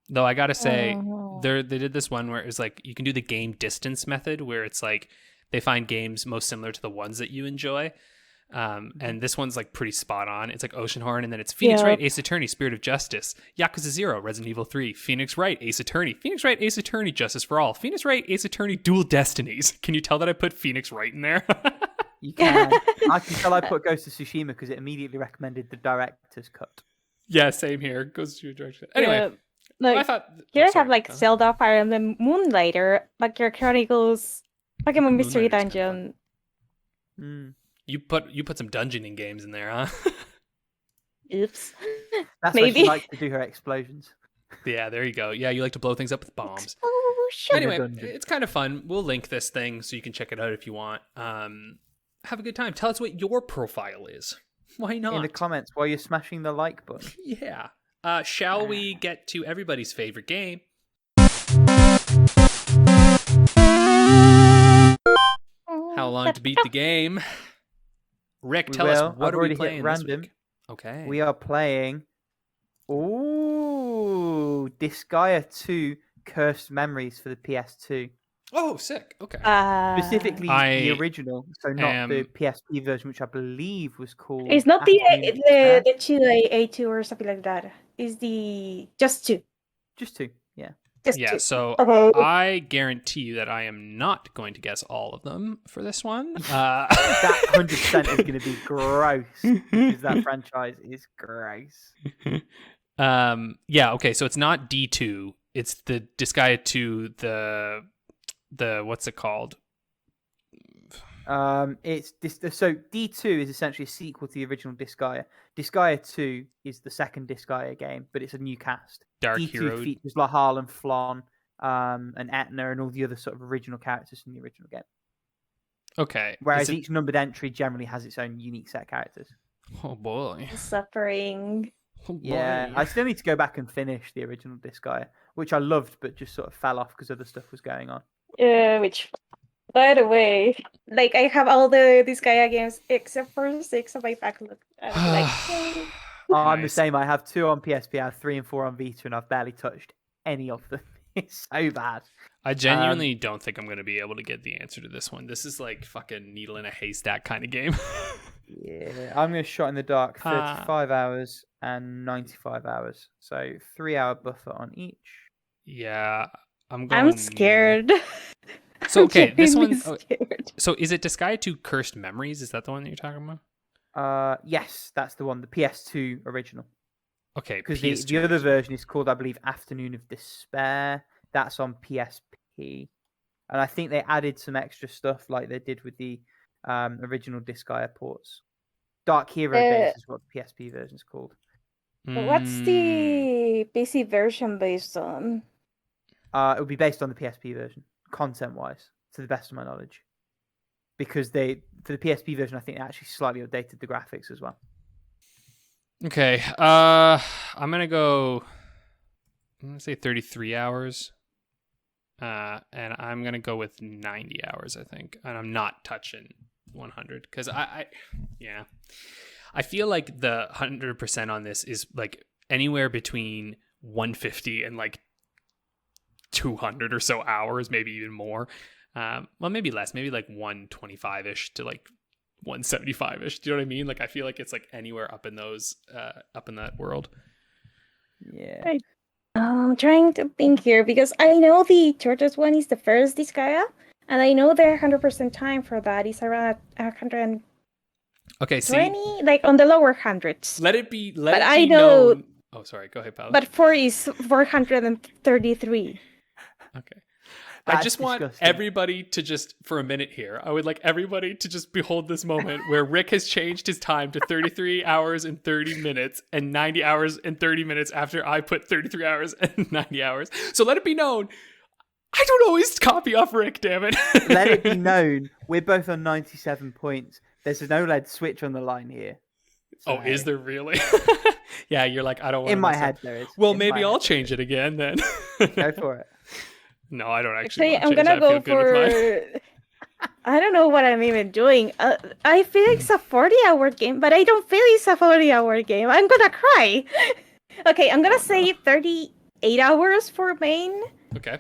Though I gotta say, Oh. they did this one where it was like you can do the game distance method, where it's like they find games most similar to the ones that you enjoy. And this one's like pretty spot on. It's like Oceanhorn, and then it's Phoenix Wright, Ace Attorney, Spirit of Justice, Yakuza 0, Resident Evil 3, Phoenix Wright, Ace Attorney, Phoenix Wright, Ace Attorney, Justice for All, Phoenix Wright, Ace Attorney, Dual Destinies. Can you tell that I put Phoenix Wright in there? You can. I can tell I put Ghost of Tsushima because it immediately recommended the director's cut. Yeah, same here. Goes to your direction. Anyway, like, I thought here I have like Zelda, Fire Emblem, Moonlighter, like your Chronicles, Pokemon Mystery Moonlighter's Dungeon. You put some dungeoning games in there, huh? Oops. That's Maybe. why she likes to do her explosions. Yeah, there you go. Yeah, you like to blow things up with bombs. Oh, sure. Anyway, dungeon. it's kind of fun. We'll link this thing so you can check it out if you want. Have a good time. Tell us what your profile is. Why not? In the comments while you're smashing the like button. Yeah. Shall we get to everybody's favorite game? How long to beat the game? Rick, tell us what are we playing this week? Okay. We are playing Disgaea 2 Cursed Memories for the PS2. Oh, sick. Okay. Specifically the original, so not the PSP version, which I believe was called... It's not the 2 A2 or something like that. It's the just 2. Just 2, yeah. Yeah, so okay. I guarantee you that I am not going to guess all of them for this one. That 100% is going to be gross, because that franchise is gross. Yeah, okay, so it's not D2. It's the Disgaea 2, the what's it called? It's so D2 is essentially a sequel to the original Disgaea. Disgaea 2 is the second Disgaea game, but it's a new cast. Dark D2 Hero features Lahal and Flon, and Etna and all the other sort of original characters from the original game. Okay. Whereas each numbered entry generally has its own unique set of characters. Oh boy. Suffering. Oh Yeah, boy. I still need to go back and finish the original Disgaea, which I loved, but just sort of fell off because other stuff was going on. Which, by the way, like I have all the Disgaea games except for 6 on my backlog. And I'm like, yay. I'm the Nice. same. I have 2 on PSP, I have 3 and 4 on Vita, and I've barely touched any of them. It's so bad. I genuinely don't think I'm going to be able to get the answer to this one. This is like fucking needle in a haystack kind of game. Yeah, I'm going to shot in the dark 35 hours and 95 hours. So 3-hour buffer on each. Yeah, I'm going. I'm scared. So, okay, this Genuinely one. scared. So, is it Disgaea 2 Cursed Memories? Is that the one that you're talking about? Yes, that's the one, the PS2 original. Okay, Because PS2 the other original. version is called, I believe, Afternoon of Despair. That's on PSP. And I think they added some extra stuff like they did with the original Disgaea ports. Dark Hero Days is what the PSP version is called. What's the PC version based on? It would be based on the PSP version, content-wise, to the best of my knowledge. Because for the PSP version, I think they actually slightly updated the graphics as well. Okay, I'm gonna say 33 hours, and I'm gonna go with 90 hours, I think, and I'm not touching 100 because I feel like the 100% on this is like anywhere between 150 and like 200 or so hours, maybe even more. Well, maybe less, maybe like 125-ish to like 175-ish. Do you know what I mean? Like, I feel like it's like anywhere up in those, up in that world. Yeah. Right. I'm trying to think here because I know the Tortoise one is the first Disgaea, and I know the 100% time for that is around 120, Okay, see, like on the lower hundreds. let it be know. known. Oh, sorry. Go ahead, Paolo. But 4 is 433. Okay. That's I just want disgusting. everybody to just, for a minute here, I would like everybody to just behold this moment where Rick has changed his time to 33 hours and 30 minutes and 90 hours and 30 minutes after I put 33 hours and 90 hours. So let it be known, I don't always copy off Rick, damn it. Let it be known, we're both on 97 points. There's an OLED switch on the line here. So, Oh, is there really? Yeah, you're like, I don't want in my head, there is. Well, In maybe my I'll head, change it again then. Go for it. No, I don't actually Actually, want to I'm change gonna that. go I feel good with for. I don't know what I'm even doing. I feel it's a 40-hour game, but I don't feel it's a 40-hour game. I'm gonna cry. Okay, I'm gonna say 38 hours for main. Okay.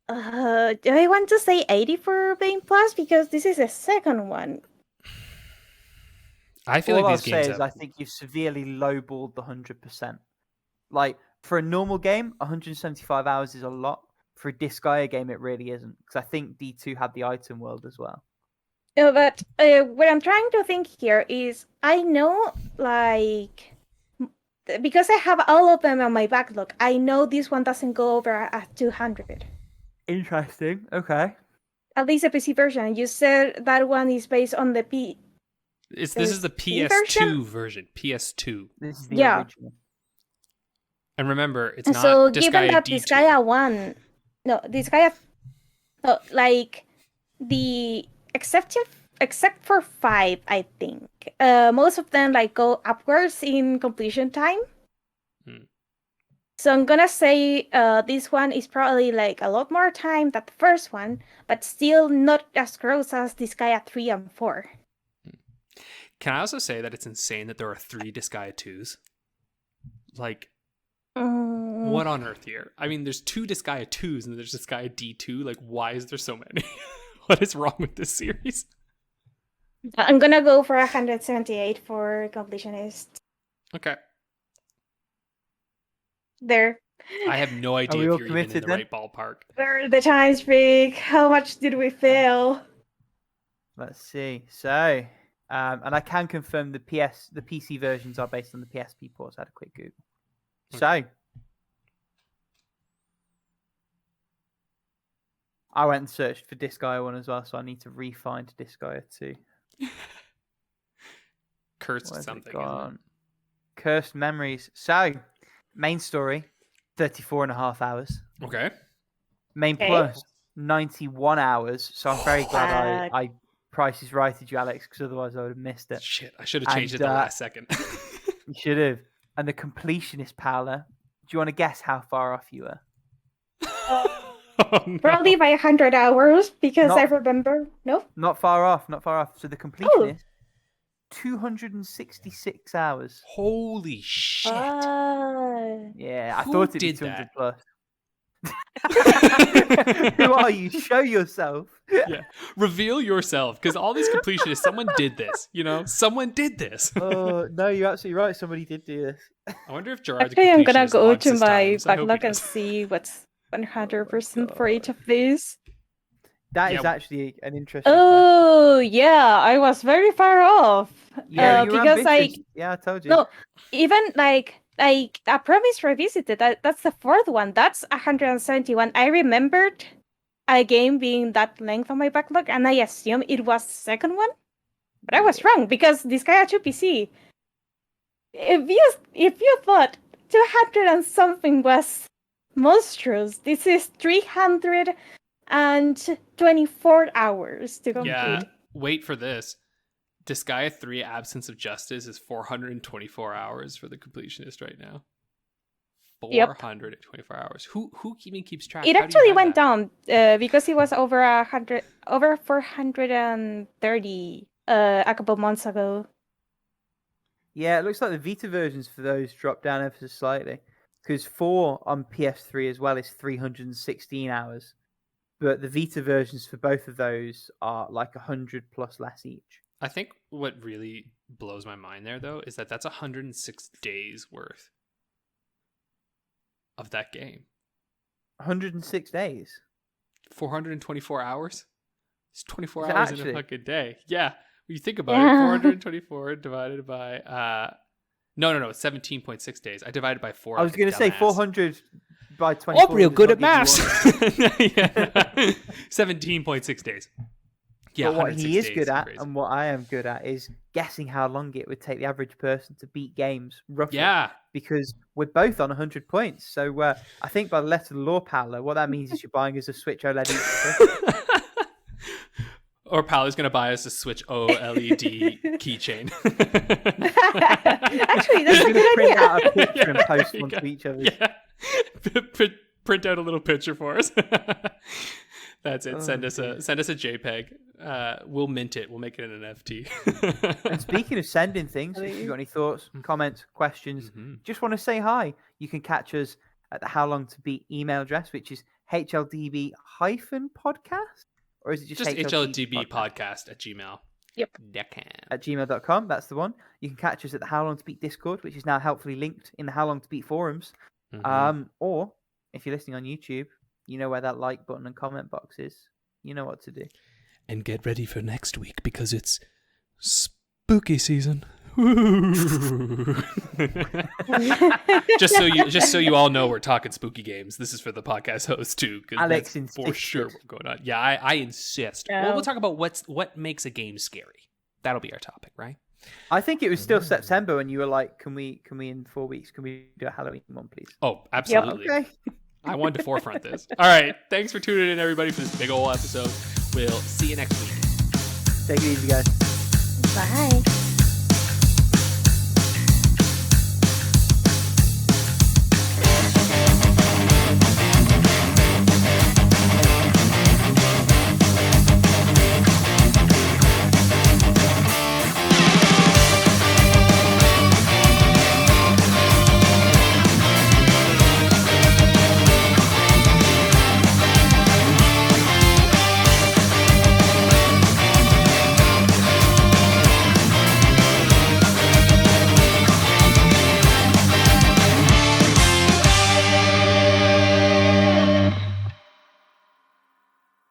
Do I want to say 80 for main plus because this is the second one? I feel All like I'll these say games is have... I think you've severely lowballed the 100%. Like, for a normal game, 175 hours is a lot. For a Disgaea game, it really isn't. Because I think D2 had the item world as well. No, but what I'm trying to think here is I know, like, because I have all of them on my backlog, I know this one doesn't go over at 200. Interesting. Okay. At least the PC version. You said that one is based on the This is the P PS2 version. PS2. This is the original. And remember, it's and not so Disgaea given that D2. Disgaea 1... No, Disgaea... No, like, the... Except for 5, I think. Most of them, like, go upwards in completion time. So I'm gonna say this one is probably like a lot more time than the first one, but still not as gross as Disgaea 3 and 4. Can I also say that it's insane that there are 3 Disgaea 2s? Like, what on earth here? I mean, there's 2 Disgaea 2s and there's Disgaea D2. Like, why is there so many? What is wrong with this series? I'm gonna go for 178 for completionist. Okay. There. I have no idea if you're even in the right ballpark. Where are the times, Rick? How much did we fail? Let's see. So, and I can confirm the PC versions are based on the PSP ports. I had a quick Google. Okay. So, I went and searched for Disgaea 1 as well, so I need to re-find Disgaea 2. Cursed something. Cursed Memories. So, main story, 34.5 hours. Okay. Main plus, 91 hours. So I'm very glad I Price is Righted you, Alex, because otherwise I would have missed it. Shit, I should have changed it the last second. You should have. And the completionist, Paola, do you want to guess how far off you were? Oh, no. Probably by 100 hours, because I remember. No? Not far off, not far off. So the completionist, 266 hours. Holy shit. Yeah, I Who thought it did was 200 that? plus. Who are you? Show yourself. Yeah. Reveal yourself, because all these completionists, someone did this. Someone did this. Oh, no, you're absolutely right. Somebody did do this. I wonder if Gerard. Actually, I'm gonna completionist go logs to his my times. I hope he backlog and does. see what's 100% for God. each of these. That is Yeah. actually an interesting Oh, yeah, I was very far off. Yeah, you were because ambitious. Yeah, I told you. no, even like I Promise Revisited. That's the fourth one. That's 171. I remembered a game being that length on my backlog, and I assumed it was the second one, but I was wrong because this guy had 2 PC. If you thought 200 and something was monstrous, this is 324 hours to complete. Yeah. Wait for this. Disgaea 3 Absence of Justice is 424 hours for the completionist right now. Yep. 424 hours. Who even keeps track? It How do you actually have went that? down because it was over 430 a couple months ago. Yeah, it looks like the Vita versions for those dropped down ever so slightly. Because 4 on PS3 as well is 316 hours. But the Vita versions for both of those are like 100 plus less each. I think what really blows my mind there, though, is that that's 106 days worth of that game. 106 days? 424 hours? It's 24 Is it hours in actually? a fucking day. Yeah. When you think about it, Yeah. 424 divided by... No, it's 17.6 days. I divided by 4. I was going to say 400 by 24. Oh, real does good not at give you maths. one. 17.6 days. Yeah, But what 106 he is days good at, crazy. and what I am good at, is guessing how long it would take the average person to beat games, roughly. Yeah. Because we're both on 100 points. So I think by the letter of the law, Paolo, what that means is you're buying us a Switch OLED each. Or Paolo's going to buy us a Switch OLED keychain. Actually, that's a We're going to good print idea. out a picture and Yeah, post there you one go. to each other. Yeah. Print out a little picture for us. That's it. Send us a JPEG. We'll mint it. We'll make it an NFT. And speaking of sending things, if you've got any thoughts, comments, questions, just want to say hi, you can catch us at the How Long to Beat email address, which is HLTB-podcast? Or is it just HLTB podcast at Gmail. Yep. At gmail.com? That's the one. You can catch us at the How Long to Beat Discord, which is now helpfully linked in the How Long to Beat forums. Or if you're listening on YouTube, you know where that like button and comment box is. You know what to do. And get ready for next week because it's spooky season. just so you all know, we're talking spooky games. This is for the podcast host too, because Alex that's for insisted. sure what's going on. Yeah, I insist. Yeah. Well, we'll talk about what makes a game scary. That'll be our topic, right? I think it was still September when you were like, can we in 4 weeks, can we do a Halloween one, please? Oh, absolutely. Okay. I wanted to forefront this. All right, thanks for tuning in, everybody, for this big old episode. We'll see you next week. Take it easy, guys. Bye.